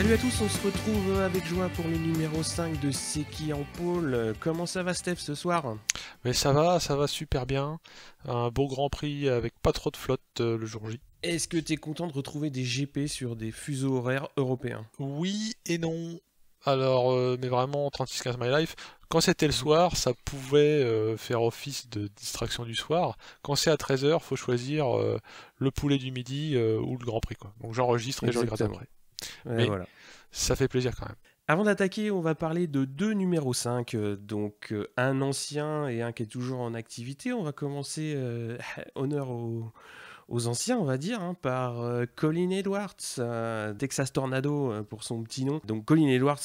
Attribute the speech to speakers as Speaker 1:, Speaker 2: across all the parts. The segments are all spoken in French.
Speaker 1: Salut à tous, on se retrouve avec joie pour le numéro 5 de C'est qui en pôle. Comment ça va Steph ce soir?
Speaker 2: Mais ça va super bien. Un beau Grand Prix avec pas trop de flotte le jour J.
Speaker 1: Est-ce que t'es content de retrouver des GP sur des fuseaux horaires européens?
Speaker 2: Oui et non. Alors, mais vraiment 36-15 My Life, quand c'était le
Speaker 1: Mhm.
Speaker 2: soir, ça pouvait faire office de distraction du soir. Quand c'est à 13h, faut choisir le poulet du midi ou le Grand Prix, quoi. Donc j'enregistre et je regarde
Speaker 1: Exactement.
Speaker 2: après.
Speaker 1: Ouais,
Speaker 2: Mais
Speaker 1: voilà.
Speaker 2: ça fait plaisir quand même.
Speaker 1: Avant d'attaquer, on va parler de deux numéros 5, un ancien et un qui est toujours en activité. On va commencer honneur aux anciens, on va dire, hein, par Colin Edwards, Texas Tornado pour son petit nom. Donc Colin Edwards,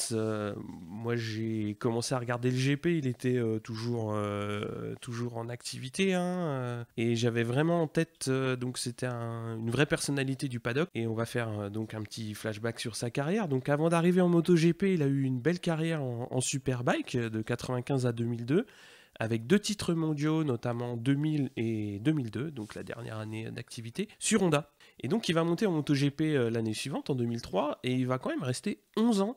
Speaker 1: moi j'ai commencé à regarder le GP, il était toujours en activité, hein, et j'avais vraiment en tête, donc c'était une vraie personnalité du paddock, et on va faire donc un petit flashback sur sa carrière. Donc avant d'arriver en MotoGP, il a eu une belle carrière en Superbike de 95 à 2002 avec deux titres mondiaux, notamment 2000 et 2002, donc la dernière année d'activité, sur Honda. Et donc il va monter en MotoGP l'année suivante, en 2003, et il va quand même rester 11 ans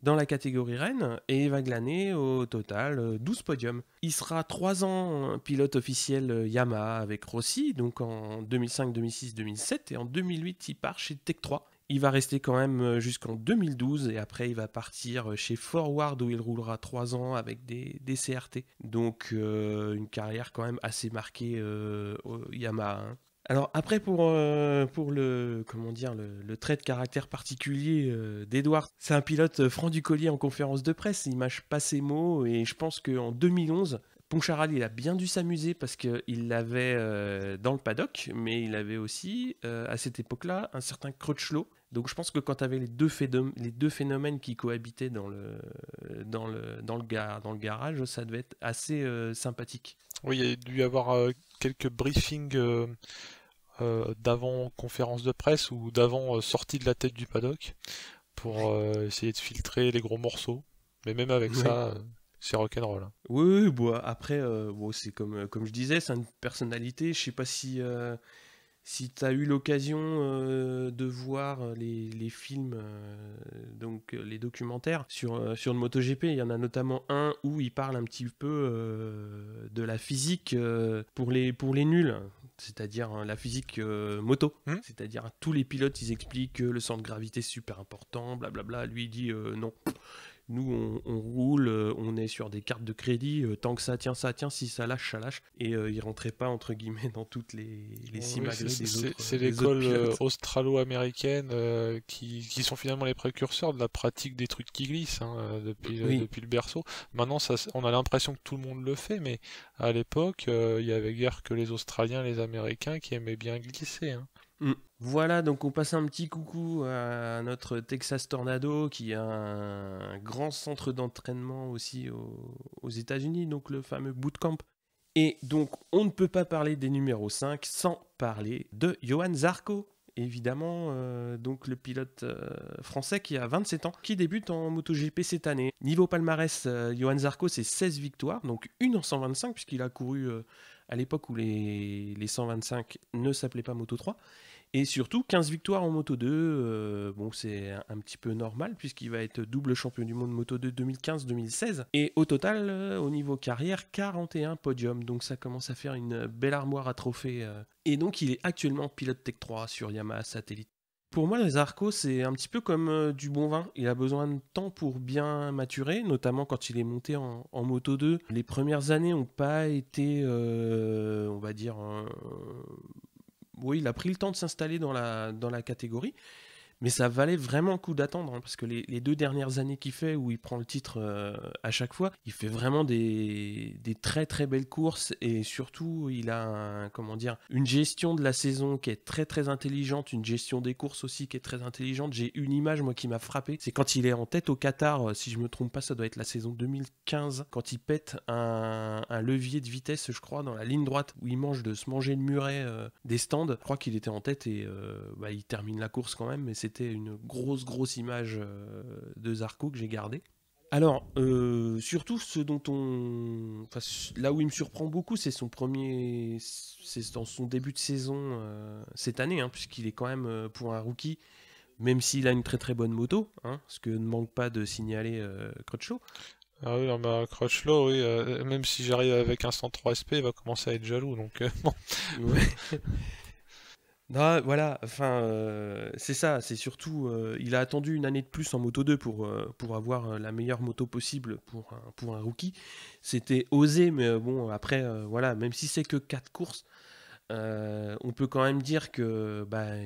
Speaker 1: dans la catégorie Rennes, et il va glaner au total 12 podiums. Il sera 3 ans pilote officiel Yamaha avec Rossi, donc en 2005, 2006, 2007, et en 2008 il part chez Tech 3. Il va rester quand même jusqu'en 2012 et après il va partir chez Forward où il roulera 3 ans avec des CRT. Donc une carrière quand même assez marquée au Yamaha, hein. Alors après pour le comment dire le trait de caractère particulier d'Edward, c'est un pilote franc du collier en conférence de presse, il mâche pas ses mots et je pense qu'en 2011 Poncharal, il a bien dû s'amuser parce qu'il l'avait dans le paddock, mais il avait aussi, à cette époque-là, un certain Crutchlow. Donc je pense que quand tu avais les deux phénomènes qui cohabitaient dans le garage, ça devait être assez sympathique.
Speaker 2: Oui, il y a dû y avoir quelques briefings d'avant conférence de presse ou d'avant sortie de la tête du paddock pour essayer de filtrer les gros morceaux. Mais même avec
Speaker 1: Oui.
Speaker 2: ça, c'est rock'n'roll, hein.
Speaker 1: Oui, oui, bon, après, bon, c'est comme je disais, c'est une personnalité. Je sais pas si tu as eu l'occasion de voir les films, donc les documentaires sur le MotoGP. Il y en a notamment un où il parle un petit peu de la physique pour les nuls, c'est-à-dire la physique moto.
Speaker 2: Hmm.
Speaker 1: C'est-à-dire tous les pilotes, ils expliquent que le centre de gravité c'est super important, blablabla. Lui, il dit non. Nous, on roule, on est sur des cartes de crédit, tant que ça tient, si ça lâche, ça lâche. Et il rentrait pas, entre guillemets, dans toutes les
Speaker 2: Oui,
Speaker 1: simagrées
Speaker 2: c'est
Speaker 1: des autres
Speaker 2: l'école
Speaker 1: pilotes.
Speaker 2: australo-américaine qui sont finalement les précurseurs de la pratique des trucs qui glissent, hein,
Speaker 1: Oui.
Speaker 2: depuis le berceau. Maintenant, on a l'impression que tout le monde le fait, mais à l'époque, il y avait guère que les Australiens, les Américains qui aimaient bien glisser, hein.
Speaker 1: Mm. Voilà, donc on passe un petit coucou à notre Texas Tornado qui a un grand centre d'entraînement aussi aux États-Unis, donc le fameux bootcamp. Et donc, on ne peut pas parler des numéros 5 sans parler de Johan Zarco. Évidemment, donc le pilote français qui a 27 ans, qui débute en MotoGP cette année. Niveau palmarès, Johan Zarco, c'est 16 victoires, donc une en 125, puisqu'il a couru à l'époque où les 125 ne s'appelaient pas Moto 3. Et surtout, 15 victoires en Moto 2, bon, c'est un petit peu normal puisqu'il va être double champion du monde Moto 2 2015-2016. Et au total, au niveau carrière, 41 podiums. Donc ça commence à faire une belle armoire à trophées. Et donc il est actuellement pilote Tech 3 sur Yamaha Satellite. Pour moi, les Arcos, c'est un petit peu comme du bon vin. Il a besoin de temps pour bien maturer, notamment quand il est monté en Moto 2. Les premières années n'ont pas été, on va dire, oui, il a pris le temps de s'installer dans la catégorie, mais ça valait vraiment le coup d'attendre, hein, parce que les 2 dernières années qu'il fait, où il prend le titre à chaque fois, il fait vraiment des très très belles courses, et surtout il a comment dire, une gestion de la saison qui est très très intelligente, une gestion des courses aussi qui est très intelligente. J'ai une image moi qui m'a frappé, c'est quand il est en tête au Qatar, si je me trompe pas, ça doit être la saison 2015, quand il pète un levier de vitesse, je crois, dans la ligne droite, où il mange de se manger le muret des stands. Je crois qu'il était en tête et bah, il termine la course quand même, mais c'était une grosse image de Zarco que j'ai gardée. Alors, surtout enfin, là où il me surprend beaucoup, c'est dans son début de saison cette année, hein, puisqu'il est quand même pour un rookie même s'il a une très très bonne moto, hein, ce que ne manque pas de signaler Crutchlow.
Speaker 2: Ah oui, non, bah, Crutchlow, oui, même si j'arrive avec un 103 SP, il va commencer à être jaloux, donc bon.
Speaker 1: Ouais. Non, voilà, enfin, c'est ça, c'est surtout, il a attendu une année de plus en Moto 2 pour avoir la meilleure moto possible pour un rookie. C'était osé, mais bon, après, voilà, même si c'est que 4 courses, on peut quand même dire que bah,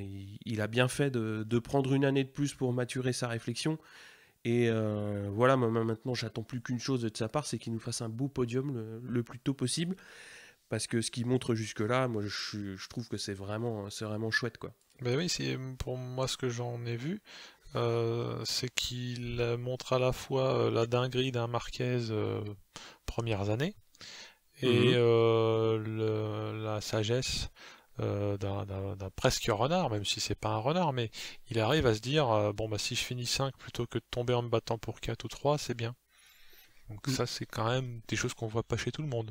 Speaker 1: il a bien fait de prendre une année de plus pour maturer sa réflexion. Et voilà, moi maintenant, j'attends plus qu'une chose de sa part, c'est qu'il nous fasse un beau podium le plus tôt possible. Parce que ce qu'il montre jusque-là, moi, je trouve que c'est vraiment chouette, quoi.
Speaker 2: Ben oui, c'est pour moi ce que j'en ai vu, c'est qu'il montre à la fois la dinguerie d'un Marquez premières années et
Speaker 1: Mhm.
Speaker 2: la sagesse d'un presque renard, même si c'est pas un renard, mais il arrive à se dire bon bah si je finis 5 plutôt que de tomber en me battant pour 4 ou 3, c'est bien. Donc
Speaker 1: Mm.
Speaker 2: ça c'est quand même des choses qu'on voit pas chez tout le monde.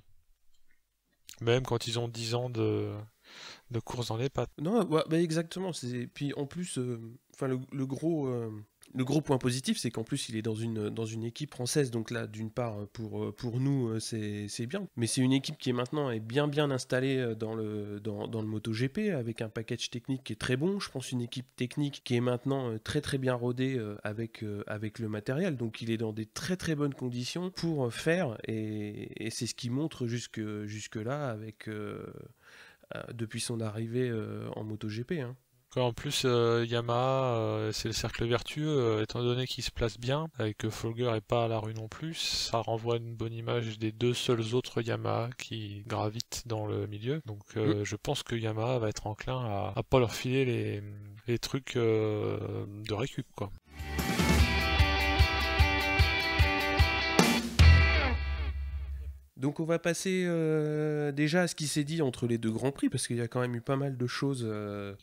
Speaker 2: Même quand ils ont 10 ans de course dans les pattes.
Speaker 1: Non, ouais, bah exactement. Puis en plus, enfin le gros point positif, c'est qu'en plus il est dans une équipe française. Donc là, d'une part, pour nous, c'est bien. Mais c'est une équipe qui est maintenant est bien installée dans le MotoGP avec un package technique qui est très bon. Je pense une équipe technique qui est maintenant très bien rodée avec le matériel. Donc il est dans des très bonnes conditions pour faire. Et c'est ce qui montre jusque là avec depuis son arrivée en MotoGP. Hein.
Speaker 2: En plus, Yamaha, c'est le cercle vertueux, étant donné qu'il se place bien, et que Folger est pas à la rue non plus, ça renvoie une bonne image des deux seuls autres Yamaha qui gravitent dans le milieu. Donc
Speaker 1: Mm.
Speaker 2: je pense que Yamaha va être enclin à pas leur filer les trucs de récup, quoi.
Speaker 1: Donc on va passer déjà à ce qui s'est dit entre les deux Grands Prix, parce qu'il y a quand même eu pas mal de choses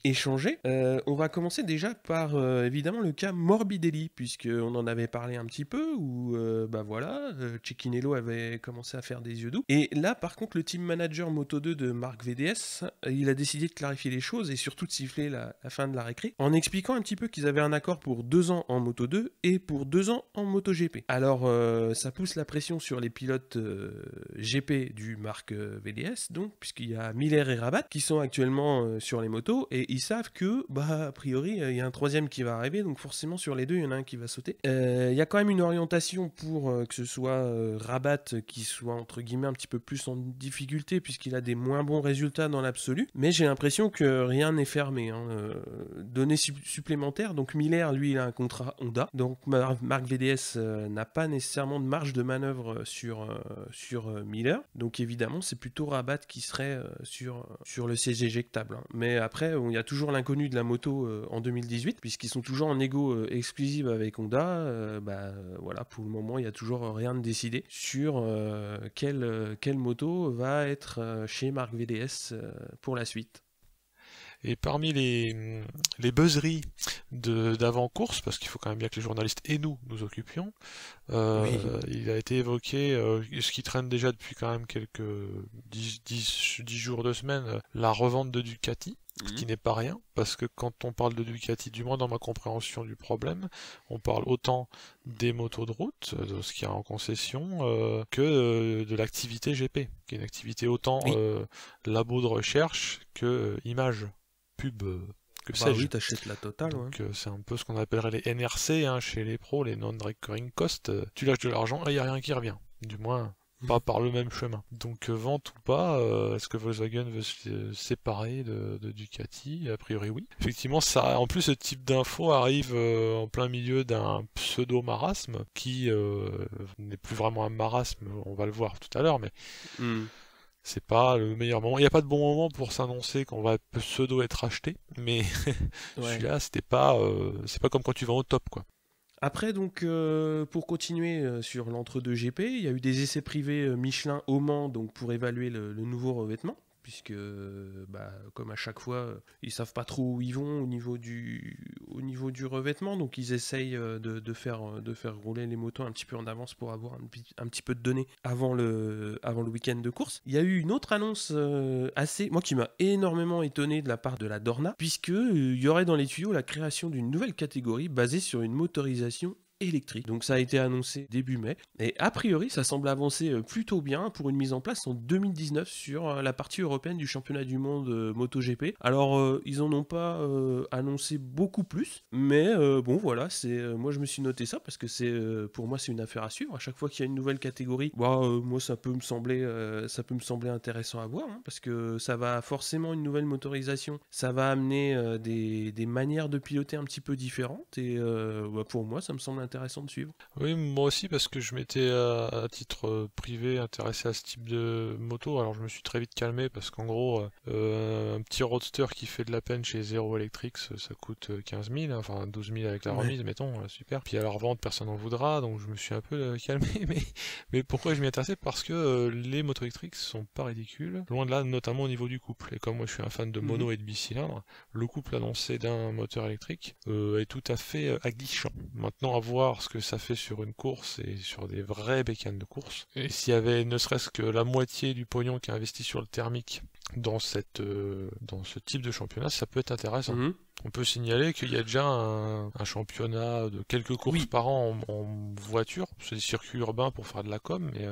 Speaker 1: échangées. On va commencer déjà par évidemment le cas Morbidelli, puisqu'on en avait parlé un petit peu, où bah voilà, Cecchinello avait commencé à faire des yeux doux. Et là par contre le team manager Moto2 de Marc VDS, il a décidé de clarifier les choses et surtout de siffler la fin de la récré, en expliquant un petit peu qu'ils avaient un accord pour 2 ans en Moto2 et pour 2 ans en MotoGP. Alors ça pousse la pression sur les pilotes GP du Marc VDS, donc, puisqu'il y a Miller et Rabat qui sont actuellement sur les motos et ils savent que, bah, a priori, il y a un troisième qui va arriver, donc forcément sur les deux, il y en a un qui va sauter. Il y a quand même une orientation pour que ce soit Rabat qui soit entre guillemets un petit peu plus en difficulté puisqu'il a des moins bons résultats dans l'absolu, mais j'ai l'impression que rien n'est fermé. Hein. Données supplémentaires, donc Miller, lui, il a un contrat Honda, donc Marc VDS n'a pas nécessairement de marge de manœuvre sur Miller. Donc évidemment, c'est plutôt Rabat qui serait sur le siège éjectable. Hein. Mais après, il y a toujours l'inconnu de la moto en 2018, puisqu'ils sont toujours en égo exclusive avec Honda. Voilà, pour le moment, il n'y a toujours rien de décidé sur quelle moto va être chez Marc VDS pour la suite.
Speaker 2: Et parmi les buzzeries d'avant-course, parce qu'il faut quand même bien que les journalistes et nous occupions,
Speaker 1: Oui.
Speaker 2: il a été évoqué, ce qui traîne déjà depuis quand même quelques 10 jours, 2 semaines, la revente de Ducati, ce qui n'est pas rien, parce que quand on parle de Ducati, du moins dans ma compréhension du problème, on parle autant des motos de route, de ce qu'il y a en concession, que de l'activité GP, qui est une activité autant
Speaker 1: Oui.
Speaker 2: labo de recherche que image, pub, que
Speaker 1: Bah
Speaker 2: sais-je.
Speaker 1: oui, t'achètes la totale. Ouais.
Speaker 2: Donc c'est un peu ce qu'on appellerait les NRC hein, chez les pros, les non-recurring costs. Tu lâches de l'argent et il n'y a rien qui revient. Du moins, pas par le même chemin. Donc vente ou pas, est-ce que Volkswagen veut se séparer de Ducati? A priori oui. Effectivement, ça, en plus ce type d'info arrive en plein milieu d'un pseudo-marasme qui n'est plus vraiment un marasme, on va le voir tout à l'heure, mais
Speaker 1: Mm.
Speaker 2: c'est pas le meilleur moment. Il n'y a pas de bon moment pour s'annoncer qu'on va pseudo être acheté, mais
Speaker 1: Ouais.
Speaker 2: celui-là, c'est pas comme quand tu vas au top, quoi.
Speaker 1: Après, donc, pour continuer sur l'entre-deux GP, il y a eu des essais privés Michelin au Mans donc, pour évaluer le nouveau revêtement, puisque comme à chaque fois, ils savent pas trop où ils vont au niveau du revêtement, donc ils essayent de faire rouler les motos un petit peu en avance pour avoir un petit peu de données avant le week-end de course. Il y a eu une autre annonce moi qui m'a énormément étonné de la part de la Dorna, puisque il y aurait dans les tuyaux la création d'une nouvelle catégorie basée sur une motorisation électrique. Donc ça a été annoncé début mai et a priori ça semble avancer plutôt bien pour une mise en place en 2019 sur la partie européenne du championnat du monde MotoGP. Alors ils en ont pas annoncé beaucoup plus, mais bon voilà, moi je me suis noté ça parce que pour moi c'est une affaire à suivre. À chaque fois qu'il y a une nouvelle catégorie, moi ça peut me sembler intéressant à voir, hein, parce que ça va forcément une nouvelle motorisation, ça va amener des manières de piloter un petit peu différentes et pour moi ça me semble intéressant de suivre.
Speaker 2: Oui, moi aussi, parce que je m'étais à titre privé intéressé à ce type de moto. Alors je me suis très vite calmé parce qu'en gros, un petit roadster qui fait de la peine chez Zero Electrics, ça coûte 15 000, enfin 12 000 avec la remise, mettons, super. Puis à la revente, personne n'en voudra, donc je me suis un peu calmé. Mais pourquoi je m'y intéressais? Parce que les motos électriques sont pas ridicules, loin de là, notamment au niveau du couple. Et comme moi je suis un fan de mono et de bicylindre, le couple annoncé d'un moteur électrique est tout à fait aguichant. Maintenant, à voir ce que ça fait sur une course et sur des vraies bécanes de course. Et s'il y avait ne serait-ce que la moitié du pognon qui est investi sur le thermique dans ce type de championnat, ça peut être intéressant. On peut signaler qu'il y a déjà un championnat de quelques courses par an en voiture. C'est des circuits urbains pour faire de la com, mais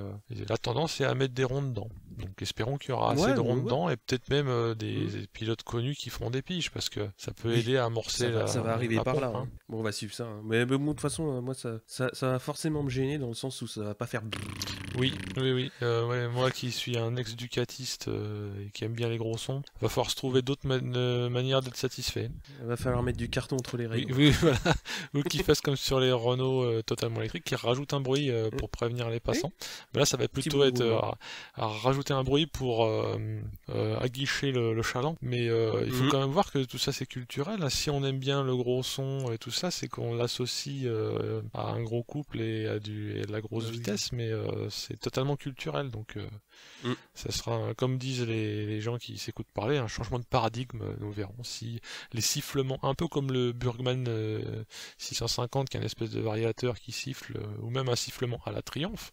Speaker 2: la tendance est à mettre des ronds dedans. Donc espérons qu'il y aura assez de ronds dedans et peut-être même des pilotes connus qui feront des piges, parce que ça peut aider à amorcer
Speaker 1: ça va arriver par
Speaker 2: pompe,
Speaker 1: là. Hein. Bon, on va suivre ça. Hein. Mais bon, de toute façon, moi ça va forcément me gêner dans le sens où ça va pas faire.
Speaker 2: Oui. Moi qui suis un ex-ducatiste et qui aime bien les gros sons, va falloir se trouver d'autres manières d'être satisfait.
Speaker 1: Il va falloir mettre du carton entre les rayons.
Speaker 2: Oui, voilà. Ou qu'ils fassent comme sur les Renault totalement électriques, qui rajoutent un bruit pour prévenir les passants. Mais là, ça va plutôt être à rajouter un bruit pour aguicher le chaland. Mais il faut quand même voir que tout ça, c'est culturel. Là, si on aime bien le gros son et tout ça, c'est qu'on l'associe à un gros couple et à de la grosse vitesse, mais c'est totalement culturel. Donc, ça sera, comme disent les gens qui s'écoutent parler, un changement de paradigme. Nous verrons si les sifflements, un peu comme le Burgman 650 qui est une espèce de variateur qui siffle, ou même un sifflement à la Triomphe.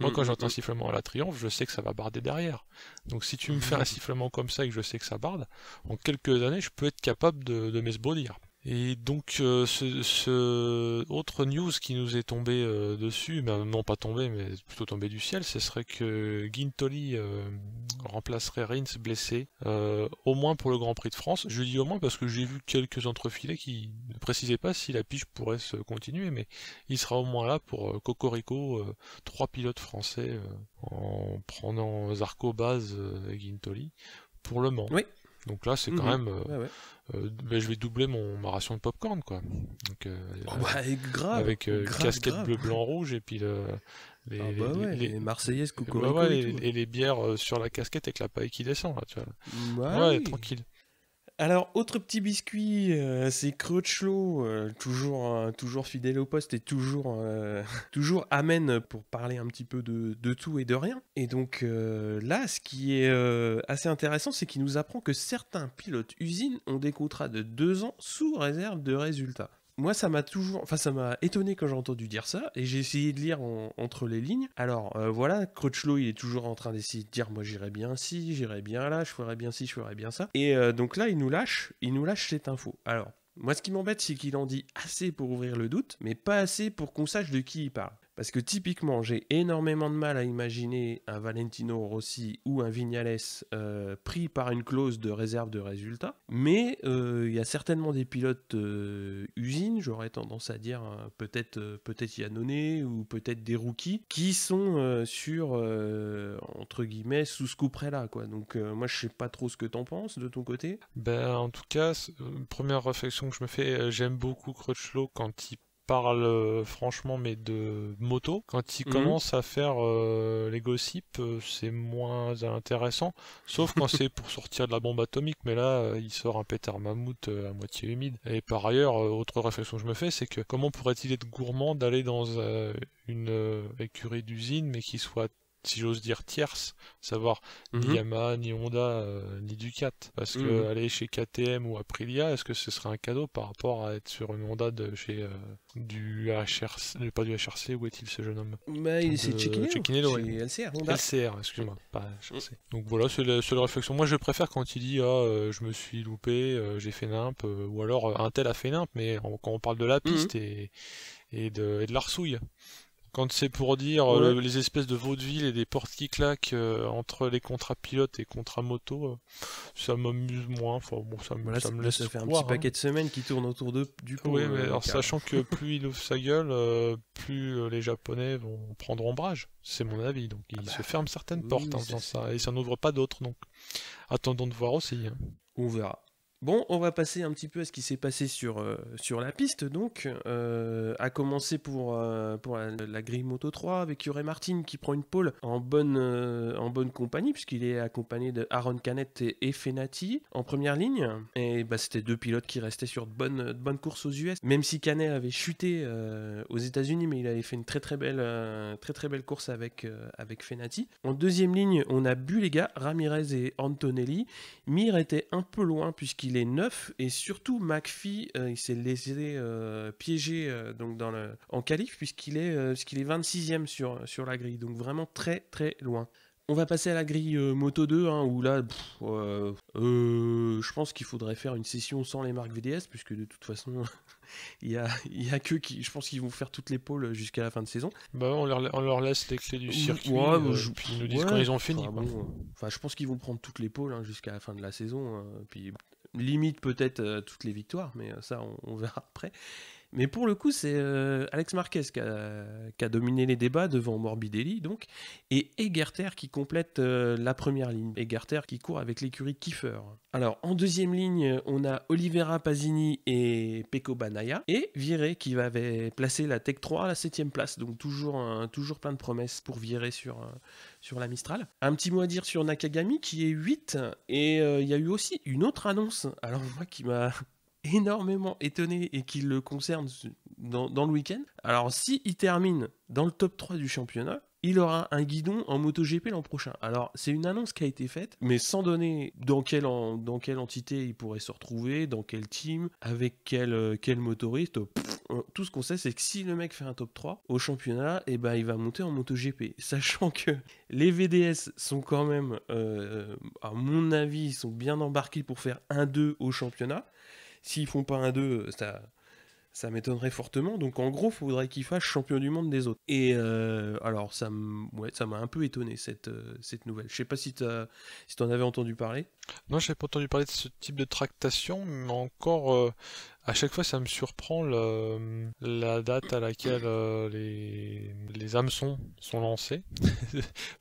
Speaker 2: Moi quand j'entends un sifflement à la Triomphe, je sais que ça va barder derrière. Donc si tu me fais un sifflement comme ça et que je sais que ça barde, en quelques années je peux être capable de m'esbaudir. Et donc ce autre news qui nous est tombé dessus, non pas tombé mais plutôt tombé du ciel, ce serait que Guintoli remplacerait Rins blessé, au moins pour le Grand Prix de France. Je dis au moins parce que j'ai vu quelques entrefilets qui ne précisaient pas si la pige pourrait se continuer, mais il sera au moins là pour Cocorico, 3 pilotes français en prenant Zarco, Baz et Guintoli pour Le Mans.
Speaker 1: Oui.
Speaker 2: Donc là, c'est quand même. Je vais doubler ma ration de popcorn, quoi. Donc,
Speaker 1: grave.
Speaker 2: avec casquette bleu, blanc, rouge, et puis
Speaker 1: les Marseillaises, Cocorico
Speaker 2: et les bières sur la casquette avec la paille qui descend, là, tu vois. Tranquille.
Speaker 1: Alors, autre petit biscuit, c'est Crutchlow, toujours fidèle au poste et toujours amène pour parler un petit peu de tout et de rien. Et donc là, ce qui est assez intéressant, c'est qu'il nous apprend que certains pilotes usines ont des contrats de 2 ans sous réserve de résultats. Moi, ça m'a étonné quand j'ai entendu dire ça, et j'ai essayé de lire entre les lignes. Alors, voilà, Crutchlow, il est toujours en train d'essayer de dire, moi, j'irai bien ci, j'irai bien là, je ferai bien ci, je ferai bien ça. Et donc là, il nous lâche cette info. Alors, moi, ce qui m'embête, c'est qu'il en dit assez pour ouvrir le doute, mais pas assez pour qu'on sache de qui il parle. Parce que typiquement, j'ai énormément de mal à imaginer un Valentino Rossi ou un Viñales pris par une clause de réserve de résultats. Mais il y a certainement des pilotes usines, j'aurais tendance à dire peut-être Iannone ou peut-être des rookies, qui sont entre guillemets, sous ce couperet-là, quoi. Donc moi, je sais pas trop ce que t'en penses de ton côté.
Speaker 2: En tout cas, première réflexion que je me fais, j'aime beaucoup Crutchlow quand il parle franchement, mais de moto. Quand il commence à faire les gossips, c'est moins intéressant, sauf quand c'est pour sortir de la bombe atomique, mais là il sort un pétard mammouth à moitié humide. Et par ailleurs, autre réflexion que je me fais, c'est que comment pourrait-il être gourmand d'aller dans une écurie d'usine, mais qui soit si j'ose dire, tierce, savoir ni Yamaha, ni Honda, ni Ducat. Parce que aller chez KTM ou Aprilia, est-ce que ce serait un cadeau par rapport à être sur une Honda de chez du HRC, pas du HRC, où est-il ce jeune homme?
Speaker 1: C'est Cecchinello,
Speaker 2: chez
Speaker 1: LCR, Honda.
Speaker 2: LCR, excuse-moi, pas HRC. Donc voilà, c'est la seule réflexion. Moi je préfère quand il dit je me suis loupé, j'ai fait nimp, ou alors un tel a fait nimp, mais quand on parle de la piste et de l'arsouille. Quand c'est pour dire les espèces de vaudeville et des portes qui claquent entre les contrats pilotes et contrats moto, ça m'amuse moins. Enfin, bon, ça me laisse
Speaker 1: ça fait
Speaker 2: croire,
Speaker 1: un petit paquet de semaines qui tourne autour du pot.
Speaker 2: Oui, mais alors sachant que plus il ouvre sa gueule, plus les Japonais vont prendre ombrage. C'est mon avis. Donc il se ferme certaines portes en faisant ça, et ça n'ouvre pas d'autres. Donc attendons de voir aussi. Hein.
Speaker 1: On verra. Bon, on va passer un petit peu à ce qui s'est passé sur la piste, donc, à commencer pour la grille Moto 3, avec Jorge Martin qui prend une pole en bonne compagnie, puisqu'il est accompagné de Aaron Canet et Fenati en première ligne, et c'était deux pilotes qui restaient sur de bonnes courses aux US, même si Canet avait chuté aux États-Unis, mais il avait fait une très belle course avec Fenati. En deuxième ligne, on a Bulega, Ramirez et Antonelli. Mir était un peu loin, puisqu'il est 9 et surtout McPhee il s'est laissé piéger donc en qualif puisqu'il est 26e sur la grille, donc vraiment très très loin. On va passer à la grille Moto 2 où là je pense qu'il faudrait faire une session sans les marques VDS, puisque de toute façon il y a que qui, je pense qu'ils vont faire toutes les pôles jusqu'à la fin de saison.
Speaker 2: On leur laisse les clés du circuit, puis ils nous disent quand ils ont fini.
Speaker 1: Je pense qu'ils vont prendre toutes les pôles jusqu'à la fin de la saison, puis limite peut-être toutes les victoires, mais ça on verra après. Mais pour le coup, c'est Alex Marquez qui a dominé les débats devant Morbidelli, donc, et Egerter qui complète la première ligne. Egerter qui court avec l'écurie Kiefer. Alors, en deuxième ligne, on a Oliveira Pasini et Pecco Bagnaia, et Viré qui avait placé la Tech 3 à la 7ème place, donc toujours plein de promesses pour Viré sur la Mistral. Un petit mot à dire sur Nakagami qui est 8, et il y a eu aussi une autre annonce, alors moi qui m'a énormément étonné et qui le concerne dans le week-end. Alors si il termine dans le top 3 du championnat, il aura un guidon en MotoGP l'an prochain. Alors c'est une annonce qui a été faite, mais sans donner dans quelle entité il pourrait se retrouver, dans quel team, avec quel motoriste. Tout ce qu'on sait, c'est que si le mec fait un top 3 au championnat, il va monter en MotoGP. Sachant que les VDS sont quand même, à mon avis, ils sont bien embarqués pour faire 1-2 au championnat. S'ils font pas 1-2, ça m'étonnerait fortement. Donc en gros, il faudrait qu'ils fassent champion du monde des autres. Et alors, ça m'a un peu étonné cette nouvelle. Je sais pas si t'en avais entendu parler.
Speaker 2: Non, je n'avais pas entendu parler de ce type de tractation, mais encore, à chaque fois, ça me surprend la date à laquelle les hameçons sont lancés.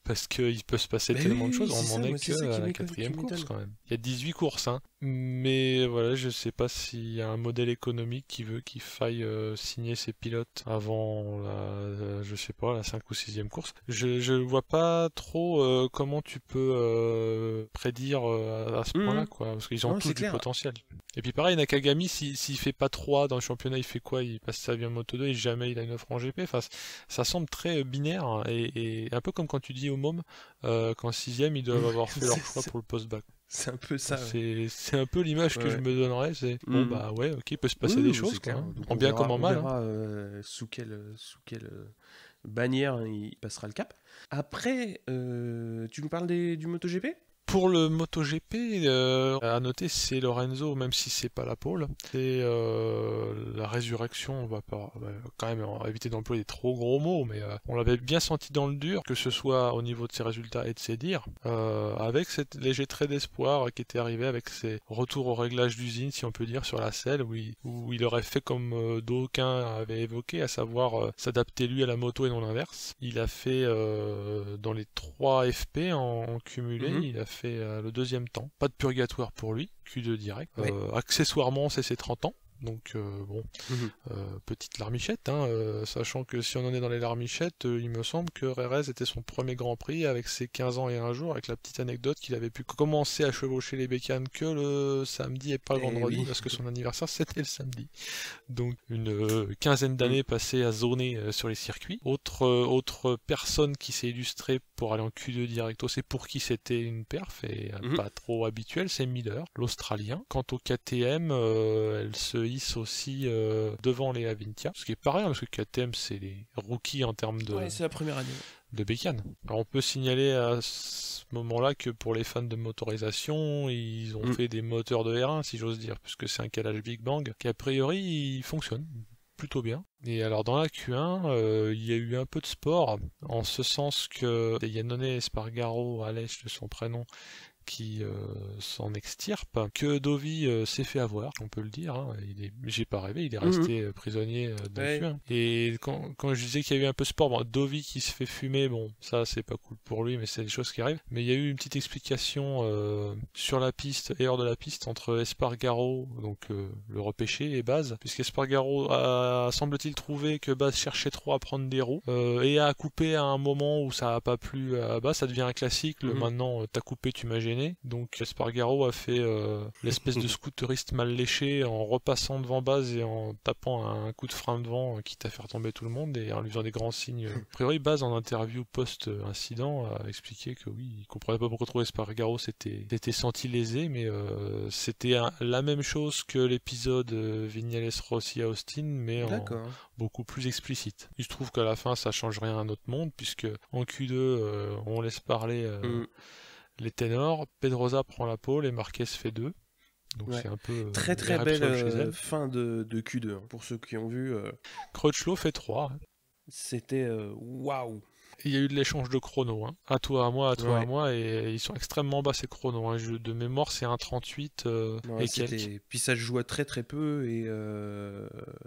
Speaker 2: Parce qu'il peut se passer tellement de choses. On n'en est que à la 4ème course quand même. Il y a 18 courses, hein. Mais voilà, je sais pas s'il y a un modèle économique qui veut qu'il faille signer ses pilotes avant je sais pas, la 5 ou 6ème course. Je vois pas trop comment tu peux prédire à ce point-là, quoi, parce qu'ils ont tous du potentiel. Et puis pareil, Nakagami, s'il fait pas 3 dans le championnat, il fait quoi? Il passe sa vie en Moto 2 et jamais il a une offre en GP. Enfin, ça semble très binaire, hein, et un peu comme quand tu dis au môme qu'en 6ème, ils doivent avoir fait leur choix pour le post-bac.
Speaker 1: C'est un peu ça.
Speaker 2: C'est un peu l'image que je me donnerais. C'est bon, bah ouais, ok, il peut se passer des choses, quoi, en bien comme en mal.
Speaker 1: On verra sous quelle bannière il passera le cap. Après, tu nous parles du MotoGP?
Speaker 2: Pour le MotoGP, à noter, c'est Lorenzo, même si c'est pas la pole. C'est la résurrection. On va quand même éviter d'employer des trop gros mots, mais on l'avait bien senti dans le dur, que ce soit au niveau de ses résultats et de ses dires, avec cette léger trait d'espoir qui était arrivé avec ses retours au réglage d'usine, si on peut dire, sur la selle, où il aurait fait comme d'aucuns avaient évoqué, à savoir s'adapter lui à la moto et non l'inverse. Il a fait dans les 3 FP en cumulé, il a fait le 2e temps. Pas de purgatoire pour lui, Q2 direct. Accessoirement, c'est ses 30 ans. Donc petite larmichette, hein, sachant que si on en est dans les larmichettes, il me semble que Rérez était son premier Grand Prix avec ses 15 ans et un jour, avec la petite anecdote qu'il avait pu commencer à chevaucher les bécanes que le samedi et pas le vendredi, parce que son anniversaire c'était le samedi. Donc une quinzaine d'années passées à zoner sur les circuits. Autre personne qui s'est illustrée pour aller en Q2 directo. C'est pour qui c'était une perf et pas trop habituel, c'est Miller, l'Australien. Quant au KTM, elle se hisse aussi devant les Avintia, ce qui est pas rien parce que KTM c'est les rookies en termes de,
Speaker 1: c'est la première année.
Speaker 2: De bécane. Alors on peut signaler à ce moment-là que pour les fans de motorisation, ils ont fait des moteurs de R1 si j'ose dire, puisque c'est un calage Big Bang qui a priori il fonctionne plutôt bien. Et alors dans la Q1, il y a eu un peu de sport, en ce sens que Iannone Espargaro, Aleix de son prénom, qui s'en extirpe, que Dovi s'est fait avoir, on peut le dire, hein. J'ai pas rêvé, il est resté prisonnier de la Q1. Et quand je disais qu'il y a eu un peu de sport, bon, Dovi qui se fait fumer, bon, ça c'est pas cool pour lui, mais c'est des choses qui arrivent. Mais il y a eu une petite explication sur la piste et hors de la piste entre Espargaro, donc le repêché, et Baz, puisqu'Espargaro a semble-t-il trouvé que Baz cherchait trop à prendre des roues et a coupé à un moment où ça a pas plu à Baz, ça devient un classique, le maintenant t'as coupé, tu m'as gêné. Donc Espargaro a fait l'espèce de scooteriste mal léché en repassant devant Baz et en tapant un coup de frein devant quitte à faire tomber tout le monde et en lui faisant des grands signes. A priori, Baz en interview post-incident a expliqué que oui, il comprenait pas pourquoi trop Espargaro s'était senti lésé, mais c'était la même chose que l'épisode Vignales-Rossi à Austin, mais beaucoup plus explicite. Il se trouve qu'à la fin ça change rien à notre monde, puisque en Q2 on laisse parler les ténors, Pedrosa prend la pole et Marquez fait 2. Donc c'est un peu
Speaker 1: très belle fin de Q2 hein, pour ceux qui ont vu.
Speaker 2: Crutchlow fait 3.
Speaker 1: C'était waouh.
Speaker 2: Il y a eu de l'échange de chronos, hein. À toi, à moi, à toi, à moi, et ils sont extrêmement bas ces chronos. Hein. De mémoire, c'est 1,38 et quelques.
Speaker 1: Puis ça se jouait très peu et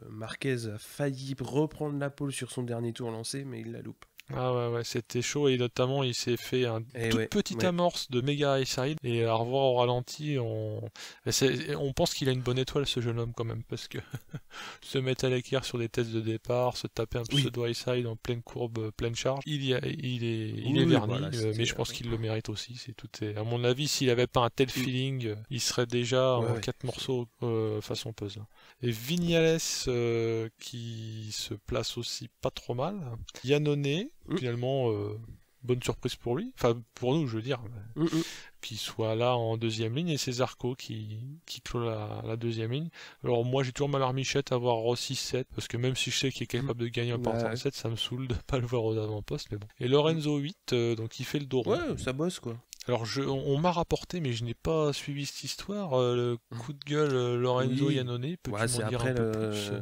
Speaker 1: Marquez a failli reprendre la pole sur son dernier tour lancé, mais il la loupe.
Speaker 2: Ah ouais, c'était chaud et notamment il s'est fait une toute petite amorce de méga high side et à revoir au ralenti, on pense qu'il a une bonne étoile ce jeune homme quand même parce que se mettre à l'équerre sur des tests de départ, se taper un pseudo high side en pleine courbe, pleine charge, il est verni, mais je pense qu'il le mérite aussi. À mon avis, s'il avait pas un tel feeling, il serait déjà en 4 morceaux façon puzzle. Et Vignales qui se place aussi pas trop mal. Iannone, finalement, bonne surprise pour lui, enfin pour nous je veux dire, qu'il soit là en deuxième ligne, et c'est Zarco qui clôt la deuxième ligne. Alors moi j'ai toujours mal à Michette à voir Rossi 7, parce que même si je sais qu'il est capable de gagner en partant en 7, ça me saoule de pas le voir aux avant-postes, mais bon. Et Lorenzo 8, donc il fait le dos rond.
Speaker 1: Ouais, ça bosse quoi.
Speaker 2: Alors on m'a rapporté, mais je n'ai pas suivi cette histoire, le coup de gueule Lorenzo Iannone, peux-tu m'en dire un peu plus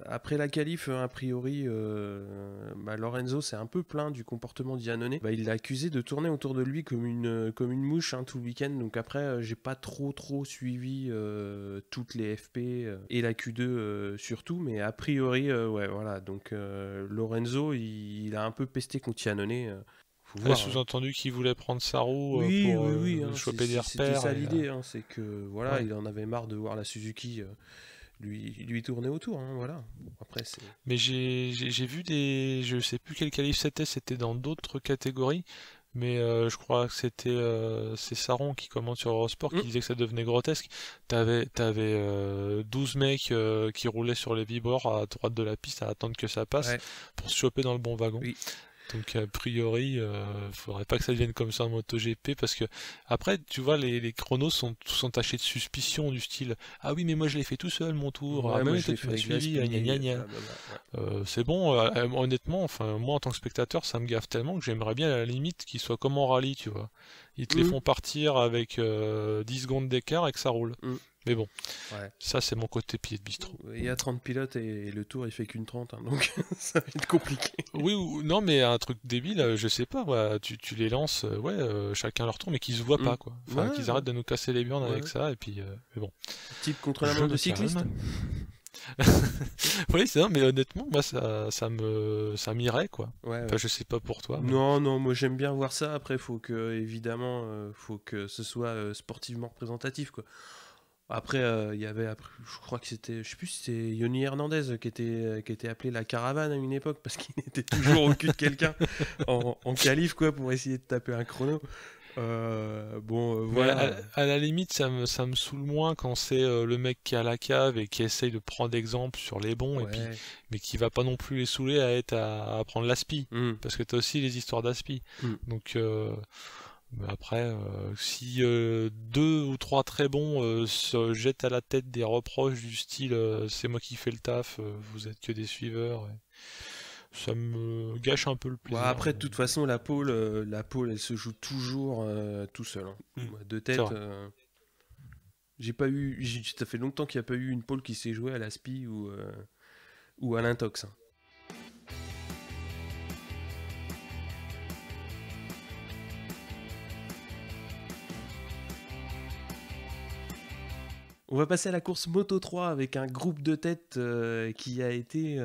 Speaker 1: après la qualif, a priori, Lorenzo s'est un peu plaint du comportement d'Iannone. Il l'a accusé de tourner autour de lui comme une mouche hein, tout le week-end, donc après j'ai pas trop suivi toutes les FP et la Q2 surtout, mais a priori, voilà, donc Lorenzo il a un peu pesté contre Iannone.
Speaker 2: Sous-entendu qu'il voulait prendre sa roue pour choper des repères.
Speaker 1: C'était ça l'idée, hein, c'est que voilà, il en avait marre de voir la Suzuki lui tourner autour. Hein, voilà. Après,
Speaker 2: mais j'ai vu je sais plus quel qualif c'était dans d'autres catégories. Mais je crois que c'est Saron qui commente sur Eurosport qui disait que ça devenait grotesque. T'avais 12 mecs qui roulaient sur les vibreurs à droite de la piste à attendre que ça passe pour se choper dans le bon wagon. Donc a priori, faudrait pas que ça devienne comme ça en MotoGP, parce que après, tu vois, les chronos sont tachés de suspicion du style « Ah oui, mais moi je l'ai fait tout seul mon tour, même toi tu m'as suivi, c'est bon, honnêtement, enfin moi en tant que spectateur, ça me gaffe tellement que j'aimerais bien à la limite qu'ils soient comme en rallye, tu vois. Ils te les font partir avec 10 secondes d'écart et que ça roule. Mais bon, ça c'est mon côté pied de bistrot.
Speaker 1: Il y a 30 pilotes et le tour il fait qu'une 30, hein, donc ça va être compliqué.
Speaker 2: Oui, non, mais un truc débile, je sais pas, tu les lances, chacun leur tour, mais qu'ils se voient pas, quoi. Enfin, qu'ils arrêtent de nous casser les burnes avec ça, et puis, mais bon.
Speaker 1: Type contre la montre de cycliste.
Speaker 2: Oui, c'est ça, mais honnêtement, moi ça m'irait, quoi. Enfin, je sais pas pour toi. Mais...
Speaker 1: Non, moi j'aime bien voir ça. Après, faut que ce soit sportivement représentatif, quoi. Après, il y avait, je crois que c'était, je sais plus si c'était Yoni Hernandez qui était appelé la caravane à une époque parce qu'il était toujours au cul de quelqu'un en qualif, quoi, pour essayer de taper un chrono.
Speaker 2: Mais
Speaker 1: Voilà.
Speaker 2: à la limite, ça me saoule moins quand c'est le mec qui est à la cave et qui essaye de prendre exemple sur les bons, et puis,
Speaker 1: Ouais.
Speaker 2: mais qui va pas non plus les saouler à prendre l'aspi.
Speaker 1: Hmm,
Speaker 2: Parce que t'as aussi les histoires d'aspi.
Speaker 1: hmm.
Speaker 2: Donc, mais après, si deux ou trois très bons se jettent à la tête des reproches du style c'est moi qui fais le taf, vous êtes que des suiveurs, ça me gâche un peu le
Speaker 1: Bon,
Speaker 2: plaisir.
Speaker 1: après, de toute façon, la pole, elle se joue toujours tout seul, hein.
Speaker 2: Mm.
Speaker 1: Moi, de
Speaker 2: C'est
Speaker 1: tête,
Speaker 2: vrai.
Speaker 1: j'ai pas eu. Ça fait longtemps qu'il n'y a pas eu une pole qui s'est jouée à l'aspi ou à l'intox, hein. On va passer à la course Moto 3 avec un groupe de tête qui a été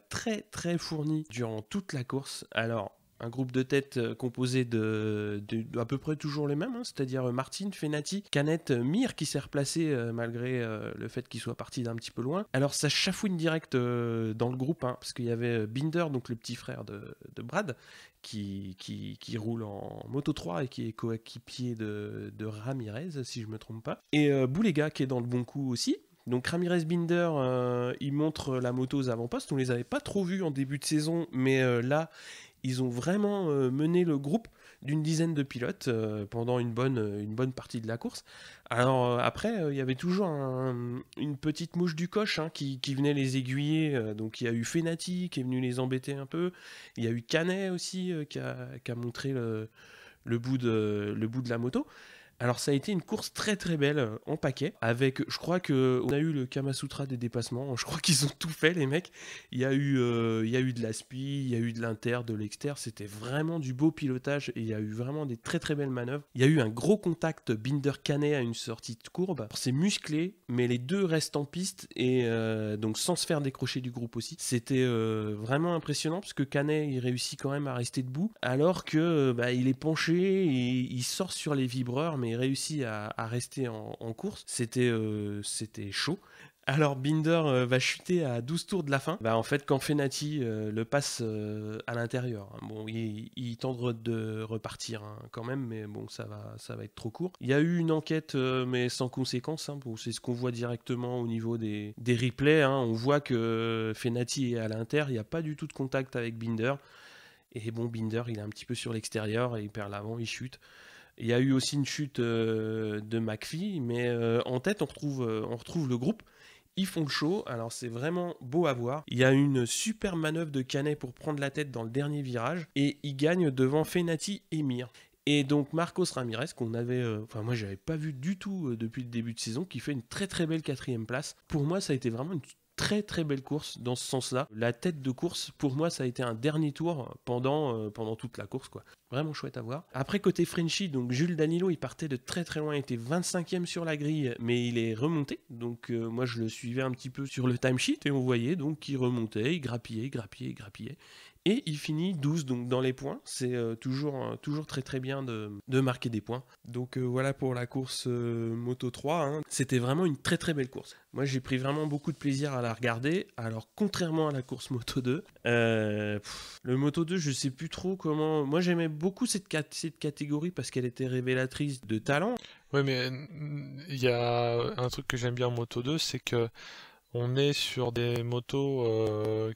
Speaker 1: très très fourni durant toute la course. Alors, un groupe de tête composé de à peu près toujours les mêmes, hein, c'est-à-dire Martin, Fenati, Canet, Mir qui s'est replacé malgré le fait qu'il soit parti d'un petit peu loin. Alors, ça chafouine direct dans le groupe, hein, parce qu'il y avait Binder, donc le petit frère de Brad, qui roule en Moto 3 et qui est coéquipier de Ramirez, si je me trompe pas. Et Boulega qui est dans le bon coup aussi. Donc Ramirez Binder, il montre la moto aux avant-postes. On les avait pas trop vus en début de saison, mais là, ils ont vraiment mené le groupe d'une dizaine de pilotes pendant une bonne partie de la course. Alors après, il y avait toujours une petite mouche du coche, hein, qui venait les aiguiller. Donc il y a eu Fenati qui est venu les embêter un peu. Il y a eu Canet aussi qui a montré le bout de la moto. Alors ça a été une course très très belle en paquet, avec, je crois que on a eu le Kamasutra des dépassements, je crois qu'ils ont tout fait les mecs. Il y a eu de l'aspi, il y a eu de l'inter, de l'exter, c'était vraiment du beau pilotage et il y a eu vraiment des très très belles manœuvres. Il y a eu un gros contact Binder-Canet à une sortie de courbe, c'est musclé, mais les deux restent en piste et donc sans se faire décrocher du groupe aussi. C'était vraiment impressionnant parce que Canet il réussit quand même à rester debout alors que il est penché et il sort sur les vibreurs mais il réussit à rester en course. C'était chaud. Alors Binder va chuter à 12 tours de la fin. En fait, quand Fenati le passe à l'intérieur, hein. Bon, il tente de repartir, hein, quand même, mais bon, ça va être trop court. Il y a eu une enquête, mais sans conséquence, hein. Bon, c'est ce qu'on voit directement au niveau des replays, hein. On voit que Fenati est à l'inter, il n'y a pas du tout de contact avec Binder. Et bon, Binder, il est un petit peu sur l'extérieur et il perd l'avant, il chute. Il y a eu aussi une chute de McPhee, mais en tête, on retrouve le groupe. Ils font le show, alors c'est vraiment beau à voir. Il y a une super manœuvre de Canet pour prendre la tête dans le dernier virage, et il gagne devant Fenati et Mir. Et donc Marcos Ramirez, qu'on avait, moi j'avais pas vu du tout depuis le début de saison, qui fait une très très belle 4ème place. Pour moi, ça a été vraiment une très très belle course dans ce sens-là. La tête de course, pour moi, ça a été un dernier tour pendant toute la course, quoi. Vraiment chouette à voir. Après, côté Frenchy, donc Jules Danilo, il partait de très très loin, il était 25e sur la grille, mais il est remonté. Donc moi, je le suivais un petit peu sur le timesheet et on voyait donc qu'il remontait, il grappillait, grappillait, grappillait. Et il finit 12 donc dans les points. C'est toujours très très bien de marquer des points. Donc voilà pour la course Moto 3, hein. C'était vraiment une très très belle course. Moi j'ai pris vraiment beaucoup de plaisir à la regarder. Alors contrairement à la course Moto 2, le Moto 2 je sais plus trop comment... Moi j'aimais beaucoup cette catégorie parce qu'elle était révélatrice de talent.
Speaker 2: Ouais, mais il y a un truc que j'aime bien en Moto 2, c'est que on est sur des motos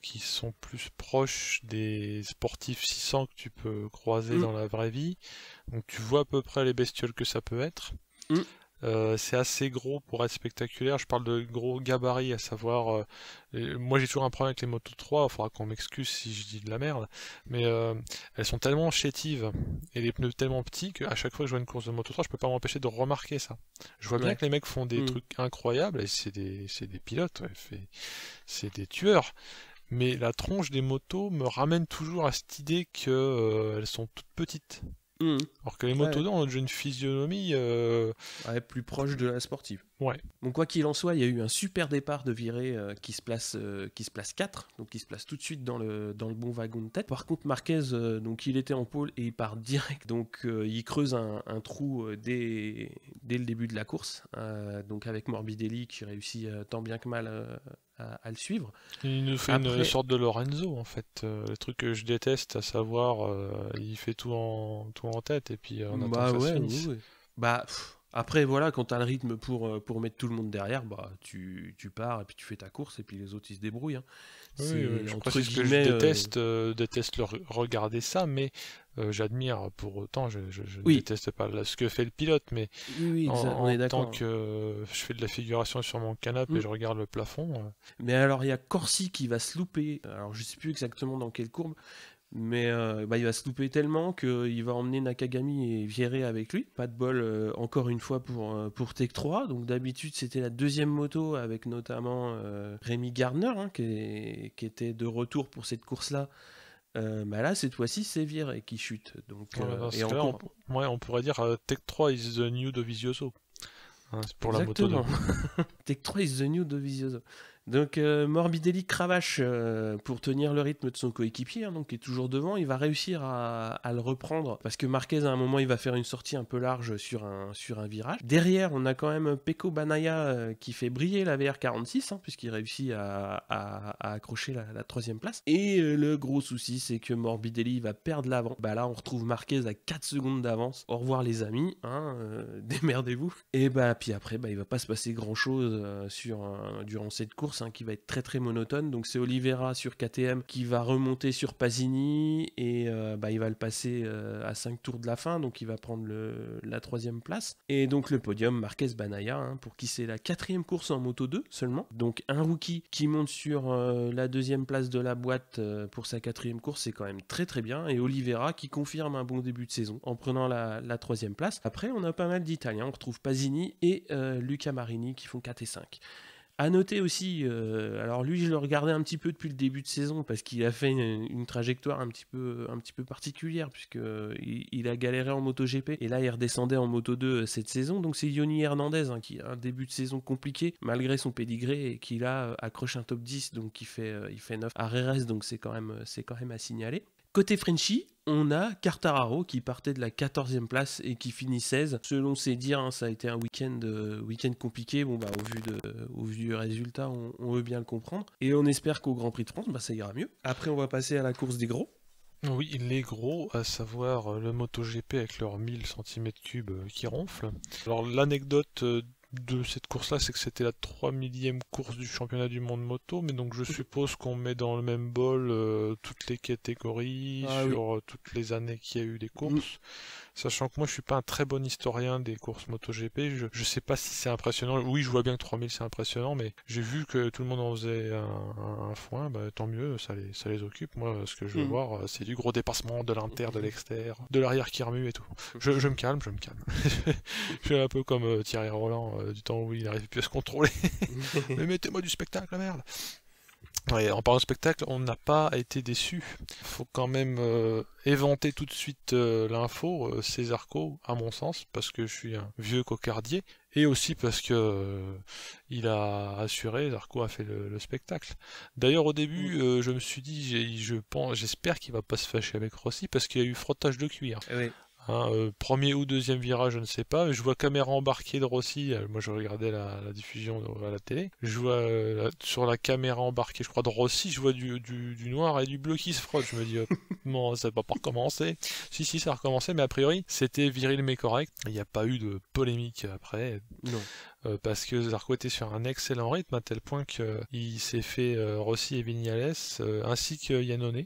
Speaker 2: qui sont plus proches des sportifs 600 que tu peux croiser
Speaker 1: Mm,
Speaker 2: dans la vraie vie. Donc tu vois à peu près les bestioles que ça peut être.
Speaker 1: mm,
Speaker 2: C'est assez gros pour être spectaculaire. Je parle de gros gabarits, à savoir. Moi j'ai toujours un problème avec les motos 3, il faudra qu'on m'excuse si je dis de la merde. Mais elles sont tellement chétives et les pneus tellement petits qu'à chaque fois que je vois une course de moto 3, je peux pas m'empêcher de remarquer ça. Je vois bien
Speaker 1: ouais.
Speaker 2: que les mecs font des
Speaker 1: Mm.
Speaker 2: trucs incroyables et c'est des pilotes, ouais, c'est des tueurs. Mais la tronche des motos me ramène toujours à cette idée que elles sont toutes petites.
Speaker 1: Mm.
Speaker 2: Alors que les motos
Speaker 1: Ouais.
Speaker 2: 2 ont déjà une physionomie.
Speaker 1: Ouais, plus proche de la sportive.
Speaker 2: Ouais.
Speaker 1: Bon, quoi qu'il en soit, il y a eu un super départ de virée qui se place 4, donc il se place tout de suite dans le bon wagon de tête. Par contre, Marquez, donc il était en pôle et il part direct, donc il creuse un trou dès le début de la course, donc avec Morbidelli qui réussit tant bien que mal à le suivre.
Speaker 2: Il nous fait une sorte de Lorenzo en fait, le truc que je déteste, à savoir il fait tout en tête et puis on attend que ça se finisse.
Speaker 1: Oui. Après voilà, quand t'as le rythme pour mettre tout le monde derrière, tu pars et puis tu fais ta course et puis les autres ils se débrouillent. Hein.
Speaker 2: Oui, je
Speaker 1: entre
Speaker 2: précise que
Speaker 1: guillemets,
Speaker 2: je déteste regarder ça, mais j'admire pour autant, je ne déteste pas ce que fait le pilote, mais
Speaker 1: on est
Speaker 2: en
Speaker 1: d'accord.
Speaker 2: tant que je fais de la figuration sur mon canapé et je regarde le plafond.
Speaker 1: Mais alors il y a Corsi qui va se louper, alors je sais plus exactement dans quelle courbe, mais il va se louper tellement qu'il va emmener Nakagami et Vieré avec lui. Pas de bol encore une fois pour Tech 3. Donc d'habitude c'était la deuxième moto avec notamment Rémi Gardner qui était de retour pour cette course-là. Là cette fois-ci c'est Vieré qui chute. Donc,
Speaker 2: et encore... on pourrait dire Tech 3 is the new Dovizioso. Hein, pour
Speaker 1: exactement.
Speaker 2: La moto
Speaker 1: Tech 3 is the new Dovizioso. Donc Morbidelli cravache pour tenir le rythme de son coéquipier, hein, donc qui est toujours devant. Il va réussir à le reprendre parce que Marquez à un moment il va faire une sortie un peu large sur un virage. Derrière on a quand même Pecco Bagnaia qui fait briller la VR46 puisqu'il réussit à accrocher la troisième place. Et le gros souci c'est que Morbidelli va perdre l'avant. Là on retrouve Marquez à 4 secondes d'avance. Au revoir les amis, démerdez-vous. Et puis après il va pas se passer grand chose durant cette course qui va être très très monotone. Donc c'est Oliveira sur KTM qui va remonter sur Pasini et il va le passer à 5 tours de la fin, donc il va prendre la troisième place. Et donc le podium, Marquez Bagnaia, pour qui c'est la 4e course en Moto 2 seulement. Donc un rookie qui monte sur la 2e place de la boîte pour sa 4e course, c'est quand même très très bien. Et Oliveira qui confirme un bon début de saison en prenant la 3e place. Après on a pas mal d'Italiens, on retrouve Pasini et Luca Marini qui font 4 et 5. À noter aussi, alors lui je le regardais un petit peu depuis le début de saison parce qu'il a fait une trajectoire un petit peu particulière puisque il a galéré en MotoGP et là il redescendait en Moto 2 cette saison. Donc c'est Yoni Hernandez qui a un début de saison compliqué malgré son pédigré et qui là accroche un top 10, donc il fait 9 à Jerez, donc c'est quand même à signaler. Côté Frenchy, on a Quartararo qui partait de la 14e place et qui finit 16. Selon ses dires, ça a été un week-end compliqué. Au vu du résultat, on veut bien le comprendre. Et on espère qu'au Grand Prix de France, ça ira mieux. Après, on va passer à la course des gros.
Speaker 2: Oui, les gros, à savoir le MotoGP avec leurs 1000 cm3 qui ronflent. Alors l'anecdote de cette course-là, c'est que c'était la 3 millième course du championnat du monde moto, mais donc je suppose qu'on met dans le même bol toutes les catégories sur toutes les années qu'il y a eu des courses. Sachant que moi je suis pas un très bon historien des courses MotoGP, je sais pas si c'est impressionnant. Oui, je vois bien que 3000 c'est impressionnant, mais j'ai vu que tout le monde en faisait un foin, tant mieux, ça les occupe. Moi, ce que je veux voir, c'est du gros dépassement de l'inter, de l'exter, de l'arrière qui remue et tout. Je me calme. Je suis un peu comme Thierry Roland du temps où il n'arrivait plus à se contrôler. Mais mettez-moi du spectacle, merde. Ouais, en parlant de spectacle, on n'a pas été déçus. Faut quand même éventer tout de suite l'info. C'est Zarco, à mon sens, parce que je suis un vieux cocardier, et aussi parce que il a assuré, Zarco a fait le spectacle. D'ailleurs, au début, je me suis dit, j'espère qu'il va pas se fâcher avec Rossi, parce qu'il y a eu frottage de cuir.
Speaker 1: Oui.
Speaker 2: Premier ou deuxième virage, je ne sais pas. Je vois caméra embarquée de Rossi. Moi, je regardais la diffusion à la télé. Je vois sur la caméra embarquée, je crois, de Rossi, je vois du noir et du bleu qui se frottent. Je me dis, bon, ça va pas recommencer. Si, ça a recommencé, mais a priori, c'était viril mais correct. Il n'y a pas eu de polémique après.
Speaker 1: Non.
Speaker 2: Parce que Zarco était sur un excellent rythme à tel point qu'il s'est fait Rossi et Vignales ainsi que Iannone.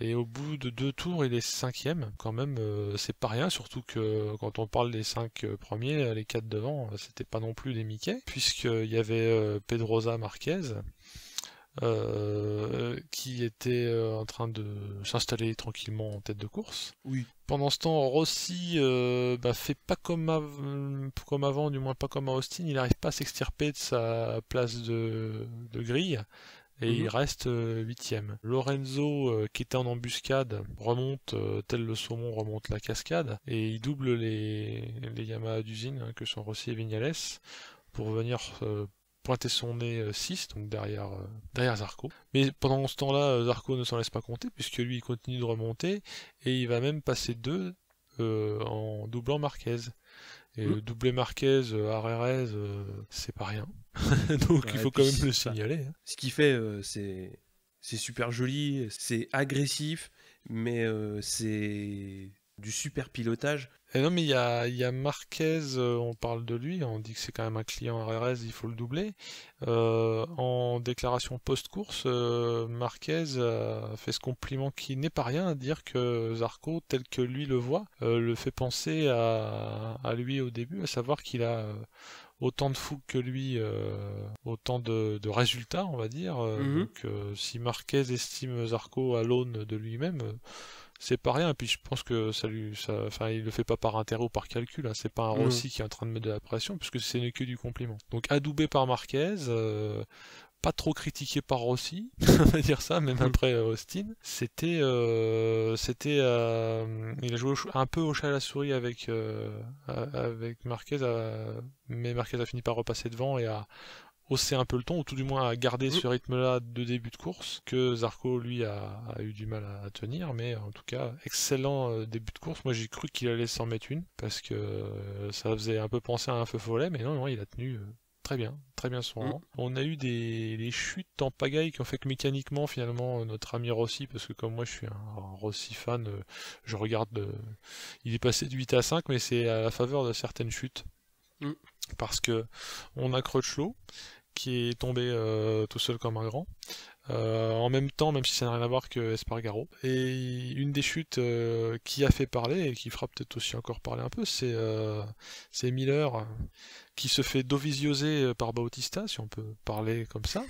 Speaker 2: Et au bout de 2 tours, il est 5ème. Quand même, c'est pas rien, surtout que quand on parle des 5 premiers, les 4 devant, c'était pas non plus des Mickey, puisqu'il y avait Pedrosa Marquez. Qui était en train de s'installer tranquillement en tête de course.
Speaker 1: Oui.
Speaker 2: Pendant ce temps, Rossi fait pas comme avant, du moins pas comme à Austin, il n'arrive pas à s'extirper de sa place de grille. Et il reste 8ème. Lorenzo, qui était en embuscade, remonte, tel le saumon remonte la cascade, et il double les Yamaha d'usine, que sont Rossi et Vignales, pour venir pointer son nez 6, donc derrière Zarco. Mais pendant ce temps-là, Zarco ne s'en laisse pas compter, puisque lui il continue de remonter, et il va même passer 2 en doublant Marquez. Et doubler Marquez à Jerez, c'est pas rien. Donc il
Speaker 1: Ouais,
Speaker 2: faut
Speaker 1: puis
Speaker 2: quand même le
Speaker 1: ça,
Speaker 2: signaler, hein.
Speaker 1: ce qu'il fait, c'est super joli, c'est agressif, mais c'est du super pilotage.
Speaker 2: Et non, mais il y a Marquez, on parle de lui, on dit que c'est quand même un client RRS, il faut le doubler. En déclaration post-course, Marquez a fait ce compliment qui n'est pas rien, à dire que Zarco, tel que lui le voit, le fait penser à lui au début, à savoir qu'il a autant de fougue que lui, autant de résultats, on va dire.
Speaker 1: Mhm.
Speaker 2: Donc si Marquez estime Zarco à l'aune de lui-même, c'est pas rien. Et puis je pense que enfin, il le fait pas par intérêt ou par calcul, hein. C'est pas un
Speaker 1: Non.
Speaker 2: Rossi qui est en train de mettre de la pression, puisque ce n'est que du compliment. Donc adoubé par Marquez, pas trop critiqué par Rossi, on va dire ça, même après Austin. Il a joué un peu au chat à la souris avec Marquez, mais Marquez a fini par repasser devant et a hausser un peu le ton, ou tout du moins à garder
Speaker 1: Mhm.
Speaker 2: ce rythme-là de début de course, que Zarco, lui, a eu du mal à tenir, mais en tout cas, excellent début de course. Moi, j'ai cru qu'il allait s'en mettre une, parce que ça faisait un peu penser à un feu follet, mais non, non, il a tenu très bien son
Speaker 1: Mhm.
Speaker 2: rang. On a eu des chutes en pagaille qui ont fait que mécaniquement, finalement, notre ami Rossi, parce que comme moi, je suis un Rossi fan, je regarde, il est passé de 8 à 5, mais c'est à la faveur de certaines chutes,
Speaker 1: Mhm.
Speaker 2: parce que on a Crutchlow, qui est tombé tout seul comme un grand. En même temps, même si ça n'a rien à voir que Espargaro. Et une des chutes qui a fait parler, et qui fera peut-être aussi encore parler un peu, c'est Miller qui se fait dovisioser par Bautista, si on peut parler comme ça,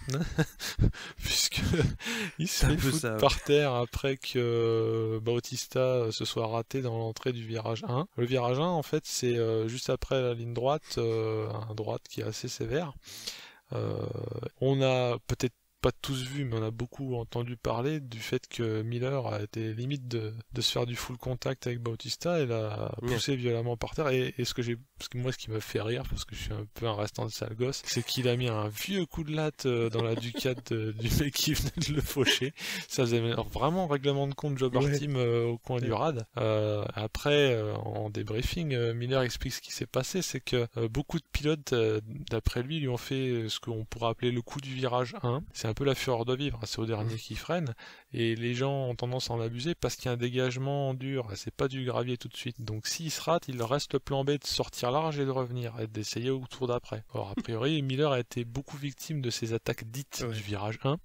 Speaker 2: puisque il se
Speaker 1: C'est un
Speaker 2: fait
Speaker 1: peu
Speaker 2: foutre
Speaker 1: ça, ouais.
Speaker 2: par terre après que Bautista se soit raté dans l'entrée du virage 1. Le virage 1, en fait, c'est juste après la ligne droite, un droite qui est assez sévère. Euh, on a peut-être pas tous vu, mais on a beaucoup entendu parler du fait que Miller a été limite de se faire du full contact avec Bautista et l'a
Speaker 1: Ouais.
Speaker 2: poussé violemment par terre. Parce que moi, ce qui me fait rire, parce que je suis un peu un restant de sale gosse, c'est qu'il a mis un vieux coup de latte dans la Ducat du mec qui venait de le faucher. Ça faisait vraiment règlement de compte Job
Speaker 1: Ouais.
Speaker 2: Artim au coin du rad. Après, en débriefing, Miller explique ce qui s'est passé, c'est que beaucoup de pilotes, d'après lui ont fait ce qu'on pourrait appeler le coup du virage 1. C'est un peu la fureur de vivre, hein. C'est au dernier qui freine, et les gens ont tendance à en abuser parce qu'il y a un dégagement dur, et c'est pas du gravier tout de suite. Donc s'il se rate, il leur reste le plan B de sortir large et de revenir, et d'essayer au tour d'après. Or, a priori, Miller a été beaucoup victime de ces attaques dites du
Speaker 1: Ouais.
Speaker 2: virage 1,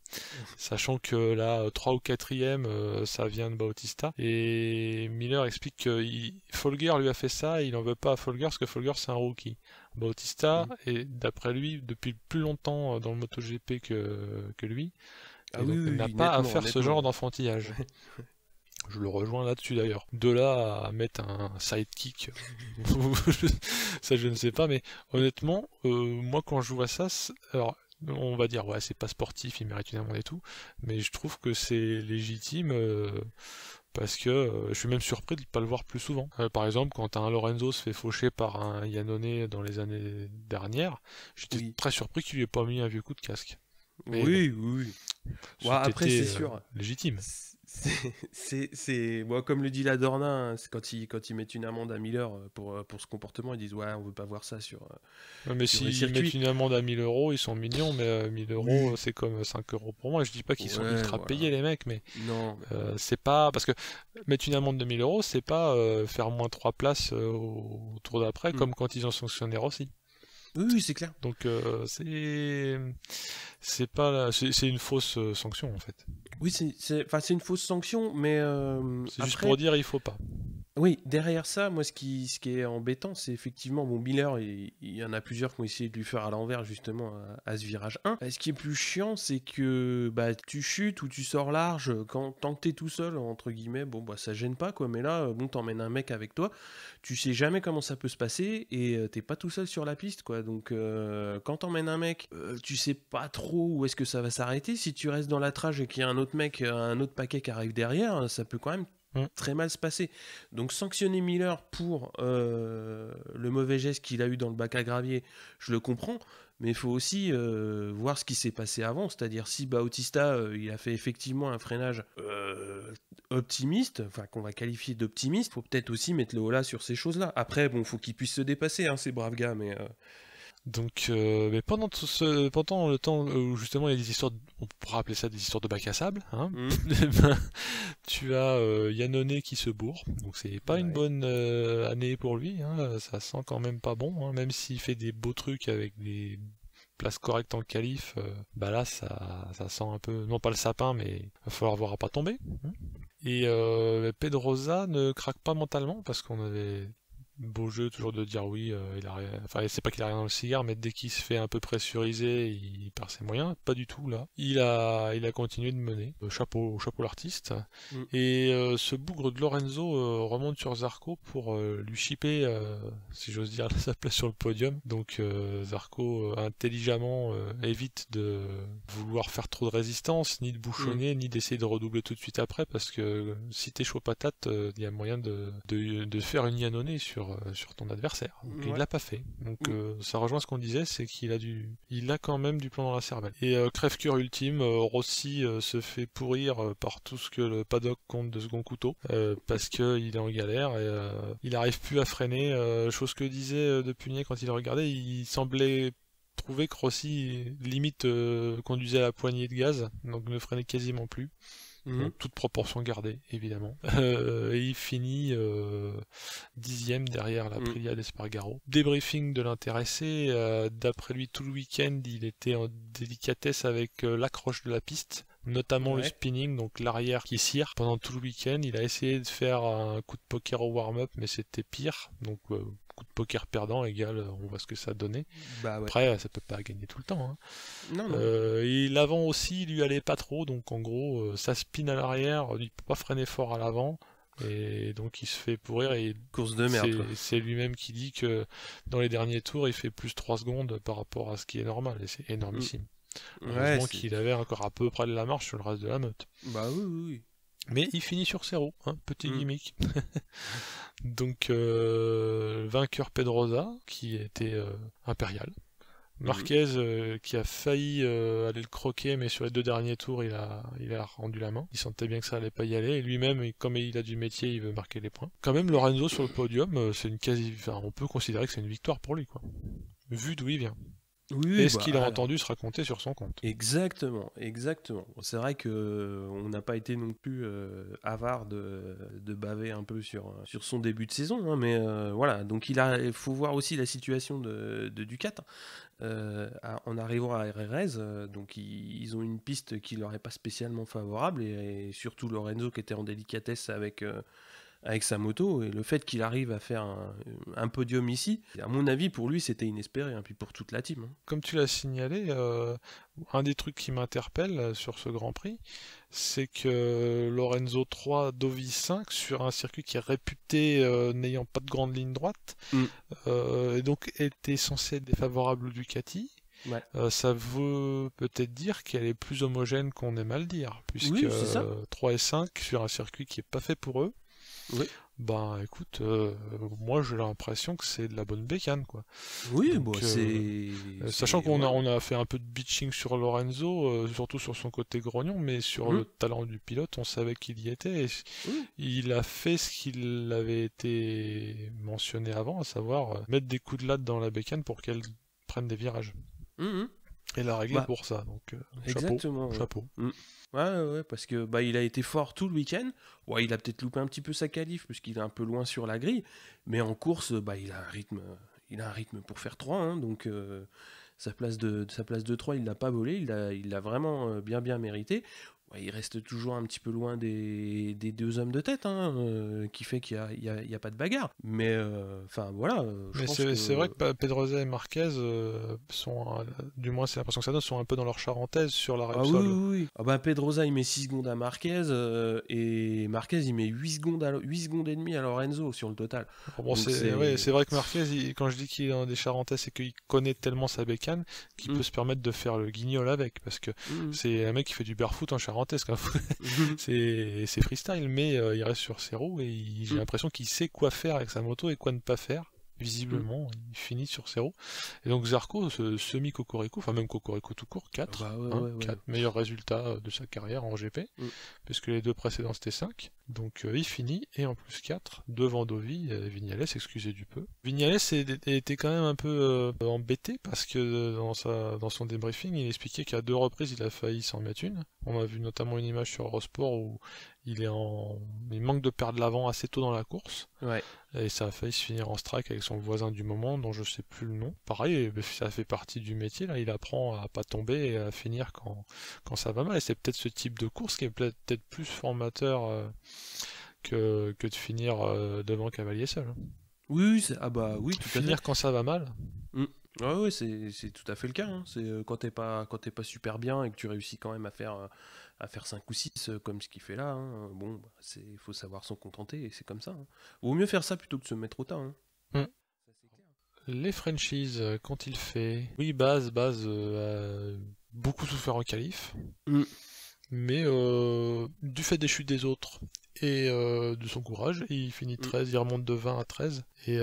Speaker 2: sachant que là, 3 ou 4ème, ça vient de Bautista, et Miller explique que Folger lui a fait ça, et il en veut pas à Folger parce que Folger c'est un rookie. Bautista
Speaker 1: Mhm.
Speaker 2: est, d'après lui, depuis plus longtemps dans le MotoGP que lui,
Speaker 1: Ah
Speaker 2: et
Speaker 1: oui,
Speaker 2: donc
Speaker 1: oui,
Speaker 2: n'a
Speaker 1: oui,
Speaker 2: pas à
Speaker 1: nettement,
Speaker 2: faire ce genre
Speaker 1: nettement.
Speaker 2: d'enfantillage.
Speaker 1: Ouais.
Speaker 2: Je le rejoins là-dessus d'ailleurs. De là à mettre un sidekick, ça je ne sais pas, mais honnêtement, moi quand je vois ça, alors on va dire ouais c'est pas sportif, il mérite une amende et tout, mais je trouve que c'est légitime parce que je suis même surpris de ne pas le voir plus souvent. Par exemple, quand un Lorenzo se fait faucher par un Iannone dans les années dernières, j'étais
Speaker 1: Oui.
Speaker 2: très surpris qu'il lui ait pas mis un vieux coup de casque. Mais bon,
Speaker 1: Oui, oui, oui. Bon, après,
Speaker 2: c'était
Speaker 1: c'est sûr.
Speaker 2: légitime.
Speaker 1: Bon, comme le dit la Dorna, hein, c'est quand ils mettent une amende à Miller pour ce comportement, ils disent ouais, on veut pas voir ça
Speaker 2: Mais
Speaker 1: sur les
Speaker 2: s'ils mettent
Speaker 1: circuits.
Speaker 2: une amende à 1000 euros, ils sont mignons, mais 1000 euros,
Speaker 1: Oui.
Speaker 2: c'est comme 5 euros pour moi. Je dis pas qu'ils sont
Speaker 1: Ouais,
Speaker 2: ultra payés,
Speaker 1: voilà.
Speaker 2: les mecs, mais
Speaker 1: Non, mais
Speaker 2: c'est pas. Parce que mettre une amende de 1000 euros, c'est pas faire moins 3 places au tour d'après,
Speaker 1: hmm.
Speaker 2: comme quand ils ont sanctionné Rossi.
Speaker 1: Oui, oui, c'est clair.
Speaker 2: Donc c'est pas c'est une fausse sanction en fait.
Speaker 1: Oui, enfin, c'est une fausse sanction, mais
Speaker 2: C'est juste pour
Speaker 1: après,
Speaker 2: dire il faut pas.
Speaker 1: oui, derrière ça, moi, ce qui est embêtant, c'est effectivement, bon, Miller, il y en a plusieurs qui ont essayé de lui faire à l'envers, justement, à ce virage 1. Ce qui est plus chiant, c'est que bah, tu chutes ou tu sors large, tant que t'es tout seul, entre guillemets, bon, bah, ça gêne pas, quoi. Mais là, bon, t'emmènes un mec avec toi, tu sais jamais comment ça peut se passer, et t'es pas tout seul sur la piste, quoi. Donc, quand t'emmènes un mec, tu sais pas trop où est-ce que ça va s'arrêter. Si tu restes dans la trage et qu'il y a un autre mec, un autre paquet qui arrive derrière, ça peut quand même
Speaker 2: Mm.
Speaker 1: très mal se passer. Donc sanctionner Miller pour le mauvais geste qu'il a eu dans le bac à gravier, je le comprends, mais il faut aussi voir ce qui s'est passé avant, c'est-à-dire si Bautista il a fait effectivement un freinage optimiste, enfin qu'on va qualifier d'optimiste, faut peut-être aussi mettre le holà sur ces choses-là. Après, bon, faut qu'il puisse se dépasser, hein, ces braves gars, mais
Speaker 2: Donc, mais pendant le temps où justement il y a des histoires, on pourra appeler ça des histoires de bac à sable, hein, ben, tu as Yannone qui se bourre, donc c'est pas une bonne année pour lui, hein, ça sent quand même pas bon, hein, même s'il fait des beaux trucs avec des places correctes en qualif, bah là ça sent un peu, non pas le sapin, mais il va falloir voir à pas tomber. Hein. Et Pedrosa ne craque pas mentalement parce qu'on avait beau jeu toujours de dire oui, il a rien... enfin c'est pas qu'il a rien dans le cigare, mais dès qu'il se fait un peu pressuriser, il perd ses moyens. Pas du tout là. Il a continué de mener. Chapeau l'artiste. Et ce bougre de Lorenzo remonte sur Zarco pour lui chipper, si j'ose dire, sa place sur le podium. Donc Zarco intelligemment évite de vouloir faire trop de résistance, ni de bouchonner, ni d'essayer de redoubler tout de suite après, parce que si t'es chaud patate, il y a moyen de faire une Yannone sur ton adversaire. Donc il l'a pas fait. Donc ça rejoint ce qu'on disait, c'est qu'il a quand même du plomb dans la cervelle. Et crève-cœur ultime, Rossi se fait pourrir par tout ce que le paddock compte de second couteau, parce qu'il est en galère et il arrive plus à freiner. Chose que disait De Punier quand il regardait, il semblait trouver que Rossi limite conduisait à la poignée de gaz, donc ne freinait quasiment plus. Donc, toute proportion gardée, évidemment. Et il finit 10e derrière la Aprilia d'Espargaro. Débriefing de l'intéressé. D'après lui, tout le week-end, il était en délicatesse avec l'accroche de la piste, notamment le spinning, donc l'arrière qui cire. Pendant tout le week-end, il a essayé de faire un coup de poker au warm-up, mais c'était pire. Donc coup de poker perdant égal, on voit ce que ça donnait. Après, ça peut pas gagner tout le temps. Hein.
Speaker 1: Non.
Speaker 2: Et l'avant aussi, lui allait pas trop, donc en gros, ça spin à l'arrière, il peut pas freiner fort à l'avant. Et donc il se fait pourrir et
Speaker 1: course de merde.
Speaker 2: C'est lui-même qui dit que dans les derniers tours, il fait plus 3 secondes par rapport à ce qui est normal, et c'est énormissime. Heureusement qu'il avait encore à peu près de la marche sur le reste de la meute.
Speaker 1: Bah oui.
Speaker 2: Mais il finit sur 0, hein, petit gimmick. Donc vainqueur Pedrosa, qui était impérial. Marquez qui a failli aller le croquer, mais sur les 2 derniers tours il a rendu la main. Il sentait bien que ça allait pas y aller, et lui-même, comme il a du métier, il veut marquer les points. Quand même, Lorenzo sur le podium, c'est on peut considérer que c'est une victoire pour lui, quoi. Vu d'où il vient.
Speaker 1: Oui,
Speaker 2: et ce qu'il a entendu se raconter sur son compte.
Speaker 1: Exactement. C'est vrai que on n'a pas été non plus avare de baver un peu sur son début de saison, hein, mais voilà. Donc il faut voir aussi la situation de Ducat. En arrivant à RRS, donc ils ont une piste qui leur est pas spécialement favorable, et surtout Lorenzo qui était en délicatesse avec sa moto, et le fait qu'il arrive à faire un podium ici, à mon avis pour lui c'était inespéré, hein, puis pour toute la team. Hein.
Speaker 2: Comme tu l'as signalé, un des trucs qui m'interpelle sur ce Grand Prix, c'est que Lorenzo 3, Dovi 5, sur un circuit qui est réputé n'ayant pas de grande ligne droite, et donc était censé être défavorable au Ducati. Ça veut peut-être dire qu'elle est plus homogène qu'on aime à le dire, puisque 3 et 5 sur un circuit qui est pas fait pour eux.
Speaker 1: Oui.
Speaker 2: Bah écoute, moi j'ai l'impression que c'est de la bonne bécane, quoi.
Speaker 1: Oui,
Speaker 2: donc, sachant qu'on a fait un peu de bitching sur Lorenzo, surtout sur son côté grognon, mais sur le talent du pilote, on savait qu'il y était. Et il a fait ce qu'il avait été mentionné avant, à savoir mettre des coups de latte dans la bécane pour qu'elle prenne des virages. Et la régler pour ça, donc chapeau.
Speaker 1: Ouais, parce que il a été fort tout le week-end. Ouais, il a peut-être loupé un petit peu sa qualif puisqu'il est un peu loin sur la grille, mais en course, il a un rythme pour faire 3, hein, donc sa place de 3, il l'a pas volé, il l'a vraiment bien mérité. Ouais, il reste toujours un petit peu loin des 2 hommes de tête, hein, qui fait qu'il y a pas de bagarre. Mais voilà.
Speaker 2: Mais c'est vrai que Pedrosa et Marquez sont, du moins c'est l'impression que ça donne, sont un peu dans leur charentaise sur la Repsol.
Speaker 1: Oui. Pedrosa il met 6 secondes à Marquez, et Marquez il met 8 secondes et demie à Lorenzo sur le total.
Speaker 2: Bon, c'est vrai que Marquez, quand je dis qu'il est dans des charentaises, c'est qu'il connaît tellement sa bécane qu'il peut se permettre de faire le guignol avec, parce que c'est un mec qui fait du barefoot en charentaise. C'est freestyle, mais il reste sur ses roues, et j'ai l'impression qu'il sait quoi faire avec sa moto et quoi ne pas faire. Visiblement, il finit sur ses roues. Et donc Zarco, semi-cocorico, enfin même cocorico tout court, 4. 4 meilleurs résultats de sa carrière en GP, puisque les 2 précédents c'était 5. Donc il finit, et en plus 4, devant Dovi, Vignales, excusez du peu. Vignales était quand même un peu embêté, parce que dans son débriefing, il expliquait qu'à 2 reprises, il a failli s'en mettre une. On a vu notamment une image sur Eurosport où il manque de perdre l'avant assez tôt dans la course.
Speaker 1: Ouais.
Speaker 2: Et ça a failli se finir en strike avec son voisin du moment, dont je sais plus le nom. Pareil, ça fait partie du métier, là, il apprend à pas tomber et à finir quand ça va mal. Et c'est peut-être ce type de course qui est peut-être plus formateur que de finir devant cavalier seul.
Speaker 1: Oui, oui, tout à fait.
Speaker 2: Finir quand ça va mal.
Speaker 1: Ouais, c'est tout à fait le cas. Hein. C'est quand t'es pas super bien et que tu réussis quand même à faire 5 ou 6 comme ce qu'il fait là. Hein. Bon, il faut savoir s'en contenter et c'est comme ça. Hein. Vaut mieux faire ça plutôt que de se mettre au tas. Hein.
Speaker 2: Ça, c'est clair. Les franchises, qu'ont-ils fait? Oui, Baz a beaucoup souffert en qualif. Mais du fait des chutes des autres et de son courage, il finit 13, il remonte de 20 à 13. Et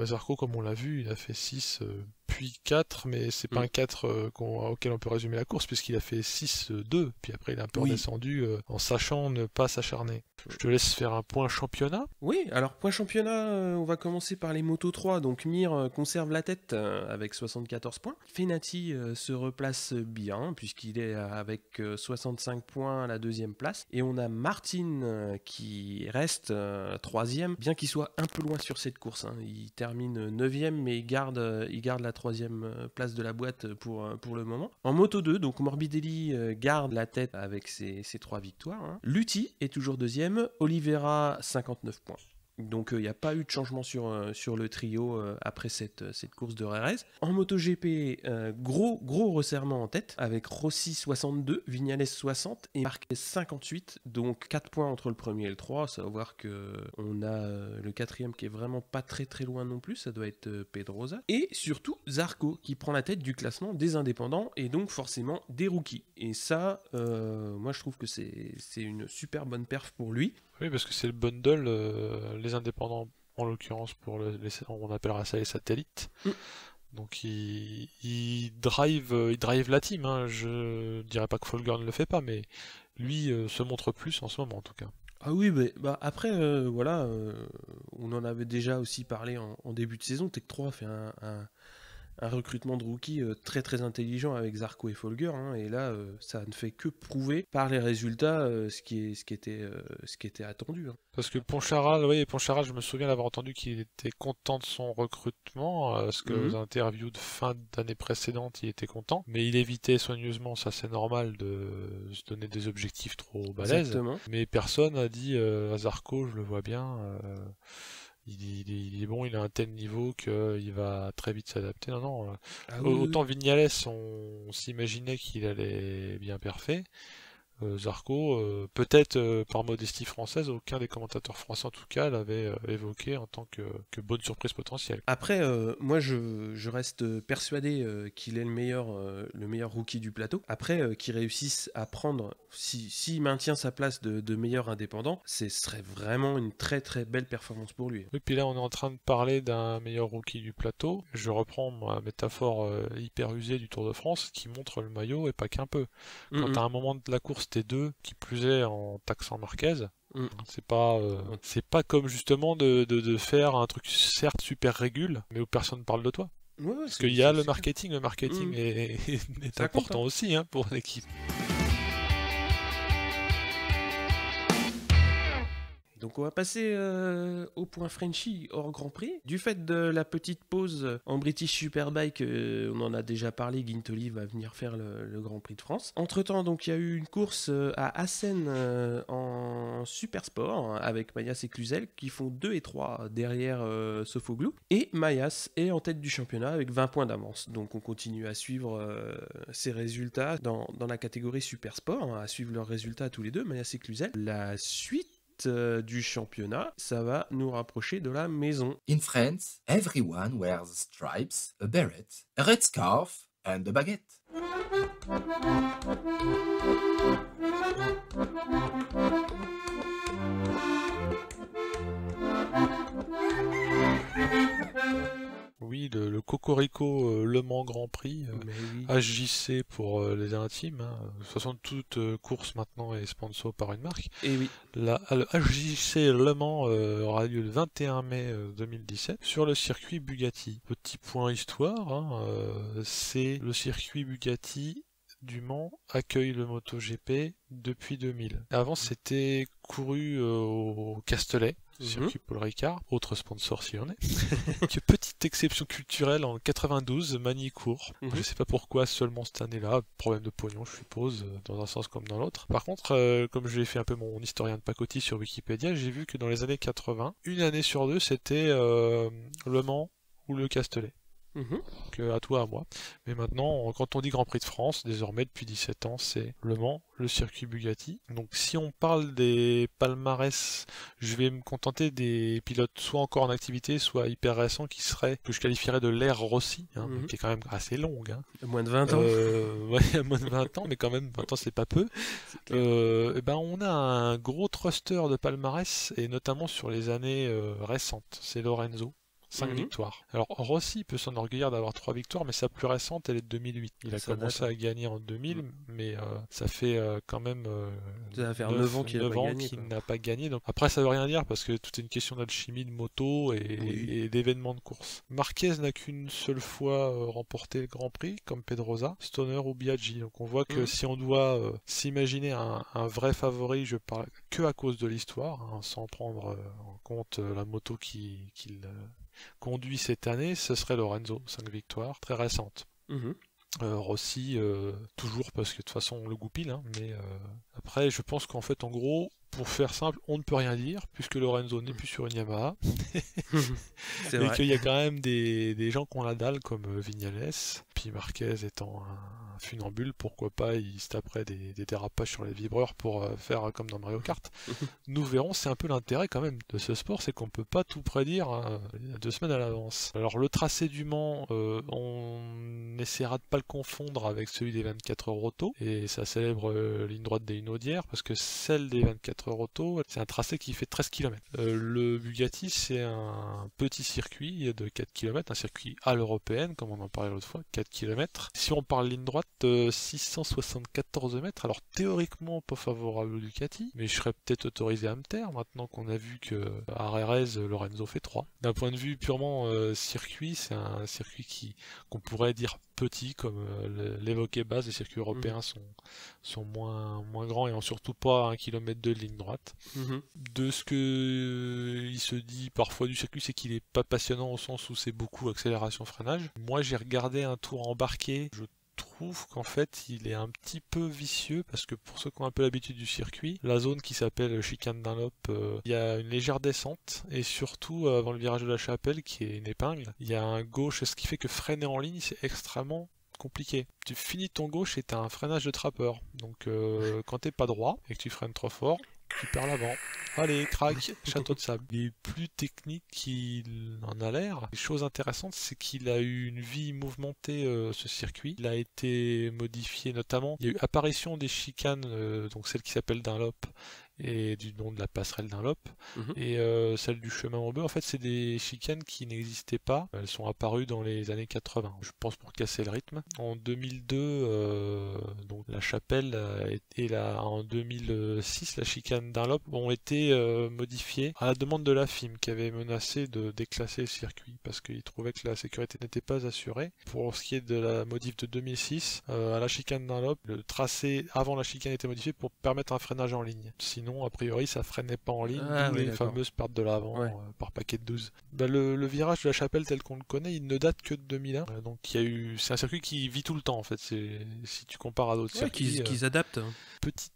Speaker 2: Zarco, comme on l'a vu, il a fait 6 puis 4, mais c'est pas un 4 auquel on peut résumer la course, puisqu'il a fait 6-2, puis après il a un peu redescendu en sachant ne pas s'acharner. Je te laisse faire un point championnat.
Speaker 1: Oui, alors point championnat, on va commencer par les Moto 3. Donc Mir conserve la tête avec 74 points. Fenati se replace bien, puisqu'il est avec 65 points à la 2e place. Et on a Martin qui reste 3e, bien qu'il soit un peu loin sur cette course. Hein. Il termine 9e, mais il garde la 3e place de la boîte pour le moment. En Moto 2, donc Morbidelli garde la tête avec ses 3 victoires. Hein. Lutti est toujours 2e. Oliveira 59 points. Donc il n'y a pas eu de changement sur le trio après cette course de RRS. En MotoGP, gros resserrement en tête avec Rossi 62, Vignales 60 et Marquez 58. Donc 4 points entre le premier et le 3. Ça va voir qu'on a le 4e qui est vraiment pas très très loin non plus. Ça doit être Pedrosa. Et surtout Zarco qui prend la tête du classement des indépendants et donc forcément des rookies. Et ça, moi je trouve que c'est une super bonne perf pour lui.
Speaker 2: Oui, parce que c'est le bundle, les indépendants, en l'occurrence, on appellera ça les satellites. Donc il drive la team. Hein. Je dirais pas que Folger ne le fait pas, mais lui se montre plus en ce moment en tout cas.
Speaker 1: Ah oui, après, voilà, on en avait déjà aussi parlé en début de saison. Tech 3 fait un recrutement de rookies très très intelligent avec Zarco et Folger, hein, et là ça ne fait que prouver par les résultats ce qui était attendu. Hein.
Speaker 2: Parce que Poncharal, je me souviens d'avoir entendu qu'il était content de son recrutement, parce que aux interviews de fin d'année précédente il était content, mais il évitait soigneusement, ça c'est normal, de se donner des objectifs trop balèzes. Exactement. Mais personne a dit à Zarco, je le vois bien. Il est bon, il a un tel niveau qu'il va très vite s'adapter. Non. Autant Vignales, on s'imaginait qu'il allait bien parfait. Zarco, peut-être par modestie française, aucun des commentateurs français en tout cas l'avait évoqué en tant que bonne surprise potentielle.
Speaker 1: Après, moi je reste persuadé qu'il est le meilleur rookie du plateau. Après, qu'il réussisse à prendre, s'il maintient sa place de meilleur indépendant, ce serait vraiment une très très belle performance pour lui.
Speaker 2: Et puis là on est en train de parler d'un meilleur rookie du plateau. Je reprends ma métaphore hyper usée du Tour de France qui montre le maillot et pas qu'un peu. Quand à un moment de la course t'es 2, qui plus est en taxant Marquez, c'est pas comme justement de faire un truc certes super régule, mais où personne parle de toi.
Speaker 1: Ouais,
Speaker 2: parce qu'il y a le marketing est important aussi hein, pour l'équipe.
Speaker 1: Donc on va passer au point Frenchy hors Grand Prix. Du fait de la petite pause en British Superbike, on en a déjà parlé, Guintoli va venir faire le Grand Prix de France. Entre-temps, donc il y a eu une course à Assen en Supersport avec Mayas et Cluzel qui font 2 et 3 derrière Sofoglou. Et Mayas est en tête du championnat avec 20 points d'avance. Donc on continue à suivre ses résultats dans la catégorie Supersport, à suivre leurs résultats tous les deux, Mayas et Cluzel. La suite du championnat, ça va nous rapprocher de la maison.
Speaker 3: In France, everyone wears stripes, a beret, a red scarf and a baguette.
Speaker 2: Oui, circuit, le Cocorico Le Mans Grand Prix,
Speaker 1: Mais oui.
Speaker 2: HJC pour les intimes, hein. De toute façon, toute course maintenant est sponsor par une marque.
Speaker 1: Et oui.
Speaker 2: Le HJC Le Mans aura lieu le 21 mai 2017 sur le circuit Bugatti. Petit point histoire, hein, c'est le circuit Bugatti du Mans accueille le MotoGP depuis 2000. Avant, c'était couru au Castellet, circuit Paul Ricard, autre sponsor si on est. Petite exception culturelle en 92, Magny-Cours. Je sais pas pourquoi seulement cette année-là, problème de pognon je suppose, dans un sens comme dans l'autre. Par contre, comme j'ai fait un peu mon historien de pacotille sur Wikipédia, j'ai vu que dans les années 80, une année sur deux, c'était Le Mans ou le Castellet. Donc à toi, à moi. Mais maintenant, quand on dit Grand Prix de France, désormais depuis 17 ans, c'est Le Mans, le circuit Bugatti. Donc si on parle des palmarès, je vais me contenter des pilotes soit encore en activité, soit hyper récents, que je qualifierais de l'ère Rossi, hein, qui est quand même assez longue. Hein.
Speaker 1: Moins de 20 ans.
Speaker 2: Ouais, moins de 20 ans, mais quand même 20 ans c'est pas peu. On a un gros thruster de palmarès, et notamment sur les années récentes, c'est Lorenzo. 5 victoires. Alors Rossi peut s'enorgueillir d'avoir 3 victoires, mais sa plus récente, elle est de 2008. Il a commencé à gagner en 2000, mais ça fait quand même
Speaker 1: ça va faire 9 ans qu'il
Speaker 2: n'a pas gagné. Donc, après, ça veut rien dire, parce que tout est une question d'alchimie de moto et d'événements de course. Marquez n'a qu'une seule fois remporté le Grand Prix, comme Pedrosa, Stoner ou Biaggi. Donc on voit que si on doit s'imaginer un vrai favori, je parle que à cause de l'histoire, hein, sans prendre en compte la moto qu'il conduit cette année, ce serait Lorenzo, 5 victoires, très récentes. Rossi, toujours parce que de toute façon on le goupille, hein, mais après je pense qu'en fait en gros, pour faire simple, on ne peut rien dire, puisque Lorenzo n'est plus sur une Yamaha, et qu'il y a quand même des gens qui ont la dalle comme Vignales, puis Marquez étant un funambule, pourquoi pas il se taperait des dérapages sur les vibreurs pour faire comme dans Mario Kart. Nous verrons, c'est un peu l'intérêt quand même de ce sport, c'est qu'on peut pas tout prédire 2 semaines à l'avance. Alors le tracé du Mans, on essaiera de pas le confondre avec celui des 24 heures auto, et sa célèbre ligne droite des Hunaudières, parce que celle des 24 heures auto, c'est un tracé qui fait 13 km. Le Bugatti, c'est un petit circuit de 4 km, un circuit à l'européenne, comme on en parlait l'autre fois, 4 km. Si on parle ligne droite, 674 mètres, alors théoriquement pas favorable au Ducati, mais je serais peut-être autorisé à me taire, maintenant qu'on a vu que à Jerez, Lorenzo fait 3. D'un point de vue purement circuit, c'est un circuit qu'on pourrait dire petit, comme l'évoquait Baz, les circuits européens sont moins grands et ont surtout pas 1 km de ligne droite. De ce que il se dit parfois du circuit, c'est qu'il est pas passionnant au sens où c'est beaucoup accélération-freinage. Moi j'ai regardé un tour embarqué, je trouve qu'en fait il est un petit peu vicieux, parce que pour ceux qui ont un peu l'habitude du circuit, la zone qui s'appelle chicane Dunlop, il y a une légère descente, et surtout avant le virage de la Chapelle qui est une épingle, il y a un gauche, ce qui fait que freiner en ligne c'est extrêmement compliqué. Tu finis ton gauche et t'as un freinage de trappeur, donc quand t'es pas droit et que tu freines trop fort, tu perds l'avant. Allez, crac, château de sable. Il est plus technique qu'il en a l'air. Les choses intéressantes, c'est qu'il a eu une vie mouvementée, ce circuit. Il a été modifié notamment. Il y a eu apparition des chicanes, donc celle qui s'appelle Dunlop, et du nom de la passerelle Dunlop, et celle du chemin Aubeux, en fait c'est des chicanes qui n'existaient pas, elles sont apparues dans les années 80, je pense pour casser le rythme. En 2002, donc la Chapelle et en 2006 la chicane Dunlop ont été modifiées à la demande de la FIM, qui avait menacé de déclasser le circuit parce qu'il trouvait que la sécurité n'était pas assurée. Pour ce qui est de la modif de 2006, à la chicane Dunlop, le tracé avant la chicane était modifié pour permettre un freinage en ligne. Sinon, a priori, ça freinait pas en ligne, d'où les fameuses pertes de l'avant par paquet de 12. Le virage de la Chapelle tel qu'on le connaît, il ne date que de 2001. Donc c'est un circuit qui vit tout le temps en fait. Si tu compares à d'autres circuits.
Speaker 1: Qu'ils adaptent.
Speaker 2: Petite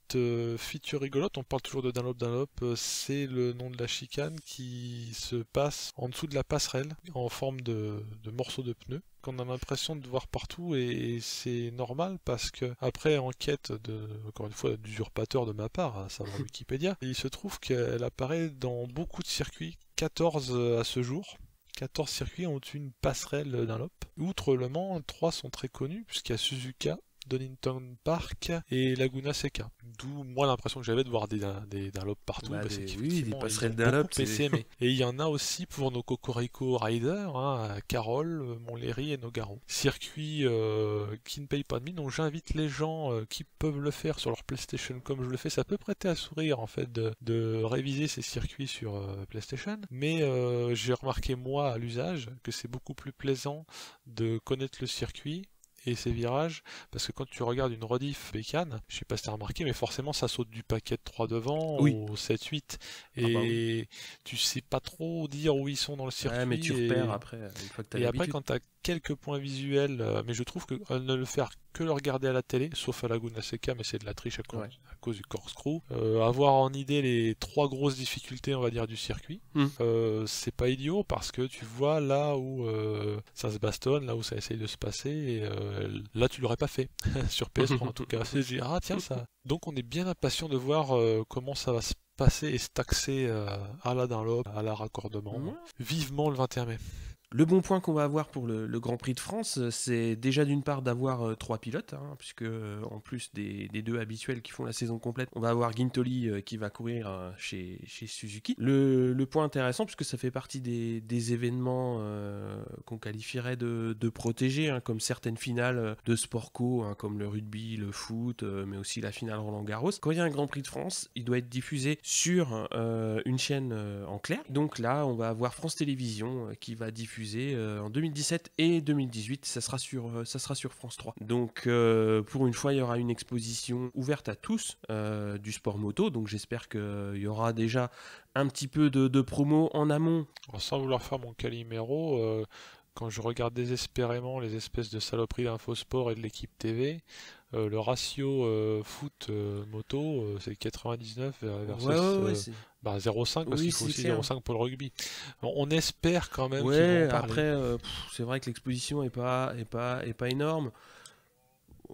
Speaker 2: feature rigolote, on parle toujours de Dunlop, c'est le nom de la chicane qui se passe en dessous de la passerelle en forme de morceaux de pneus, qu'on a l'impression de voir partout, et c'est normal parce que après enquête encore une fois d'usurpateur de ma part, à savoir Wikipédia, il se trouve qu'elle apparaît dans beaucoup de circuits, 14 à ce jour. 14 circuits ont une passerelle Dunlop. Outre Le Mans, 3 sont très connus, puisqu'il y a Suzuka, Donington Park et Laguna Seca. D'où moi l'impression que j'avais de voir des Dunlop partout.
Speaker 1: Bah,
Speaker 2: c'est
Speaker 1: des
Speaker 2: qu'effectivement,
Speaker 1: passerelles
Speaker 2: ils ont
Speaker 1: Dunlop,
Speaker 2: beaucoup essaimé. Et il y en a aussi pour nos Cocorico Riders, à Carroll, Montlhéry et Nogaro. Circuit qui ne paye pas de mine, donc j'invite les gens qui peuvent le faire sur leur PlayStation comme je le fais. Ça peut prêter à sourire en fait de réviser ces circuits sur PlayStation, mais j'ai remarqué moi à l'usage que c'est beaucoup plus plaisant de connaître le circuit et ses virages, parce que quand tu regardes une rediff bécane, je sais pas si t'as remarqué, mais forcément ça saute du paquet de 3 devant au 7-8, et tu sais pas trop dire où ils sont dans le circuit.
Speaker 1: Ouais, mais tu repères après, une fois que t'as
Speaker 2: et après
Speaker 1: l'habitude.
Speaker 2: quand t'as quelques points visuels, mais je trouve que ne le faire que le regarder à la télé, sauf à Laguna Seca, mais c'est de la triche à cause du corkscrew, avoir en idée les 3 grosses difficultés on va dire du circuit, c'est pas idiot, parce que tu vois là où ça se bastonne, là où ça essaye de se passer, et là tu l'aurais pas fait sur PS3 en tout cas. Ah tiens ça. Donc on est bien impatient de voir comment ça va se passer et se taxer à la Dunlop, à la raccordement. Vivement le 21 mai.
Speaker 1: Le bon point qu'on va avoir pour le Grand Prix de France, c'est déjà d'une part d'avoir 3 pilotes, puisque en plus des 2 habituels qui font la saison complète, on va avoir Guintoli qui va courir chez Suzuki. Le point intéressant, puisque ça fait partie des événements qu'on qualifierait de protégés, comme certaines finales de sport co, comme le rugby, le foot, mais aussi la finale Roland-Garros. Quand il y a un Grand Prix de France, il doit être diffusé sur une chaîne en clair. Donc là, on va avoir France Télévisions qui va diffuser en 2017 et 2018, ça sera sur France 3. Donc pour une fois, il y aura une exposition ouverte à tous du sport moto, donc j'espère qu'il y aura déjà un petit peu de promo en amont.
Speaker 2: Alors, sans vouloir faire mon Calimero, quand je regarde désespérément les espèces de saloperies d'Infosport et de l'équipe TV, le ratio foot moto c'est 99 versus 0,5 parce qu'il faut aussi 0,5 pour le rugby. On espère quand même qu'ils vont en parler.
Speaker 1: Après c'est vrai que l'exposition est pas énorme.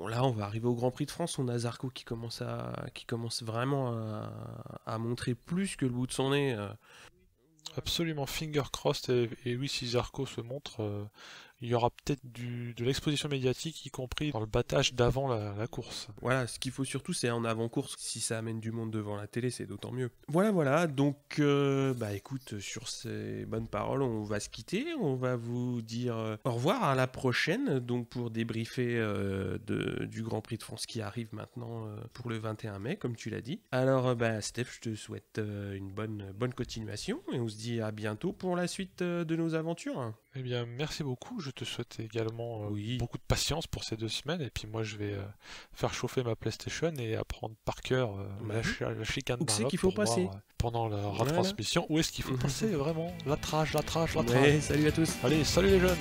Speaker 1: Là on va arriver au Grand Prix de France, on a Zarco qui commence vraiment à montrer plus que le bout de son nez.
Speaker 2: Absolument, finger crossed, et oui, si Zarco se montre, il y aura peut-être de l'exposition médiatique, y compris dans le battage d'avant la course.
Speaker 1: Voilà, ce qu'il faut surtout, c'est en avant-course. Si ça amène du monde devant la télé, c'est d'autant mieux. Voilà, donc, écoute, sur ces bonnes paroles, on va se quitter. On va vous dire au revoir à la prochaine, donc pour débriefer du Grand Prix de France qui arrive maintenant pour le 21 mai, comme tu l'as dit. Alors, Steph, je te souhaite une bonne continuation, et on se dit à bientôt pour la suite de nos aventures.
Speaker 2: Eh bien, merci beaucoup. Je te souhaite également beaucoup de patience pour ces 2 semaines. Et puis moi, je vais faire chauffer ma PlayStation et apprendre par cœur la chicane
Speaker 1: Où c'est qu'il faut passer
Speaker 2: pendant la retransmission. Où est-ce qu'il faut passer vraiment? La trage.
Speaker 1: Ouais, salut à tous.
Speaker 2: Allez, salut les jeunes.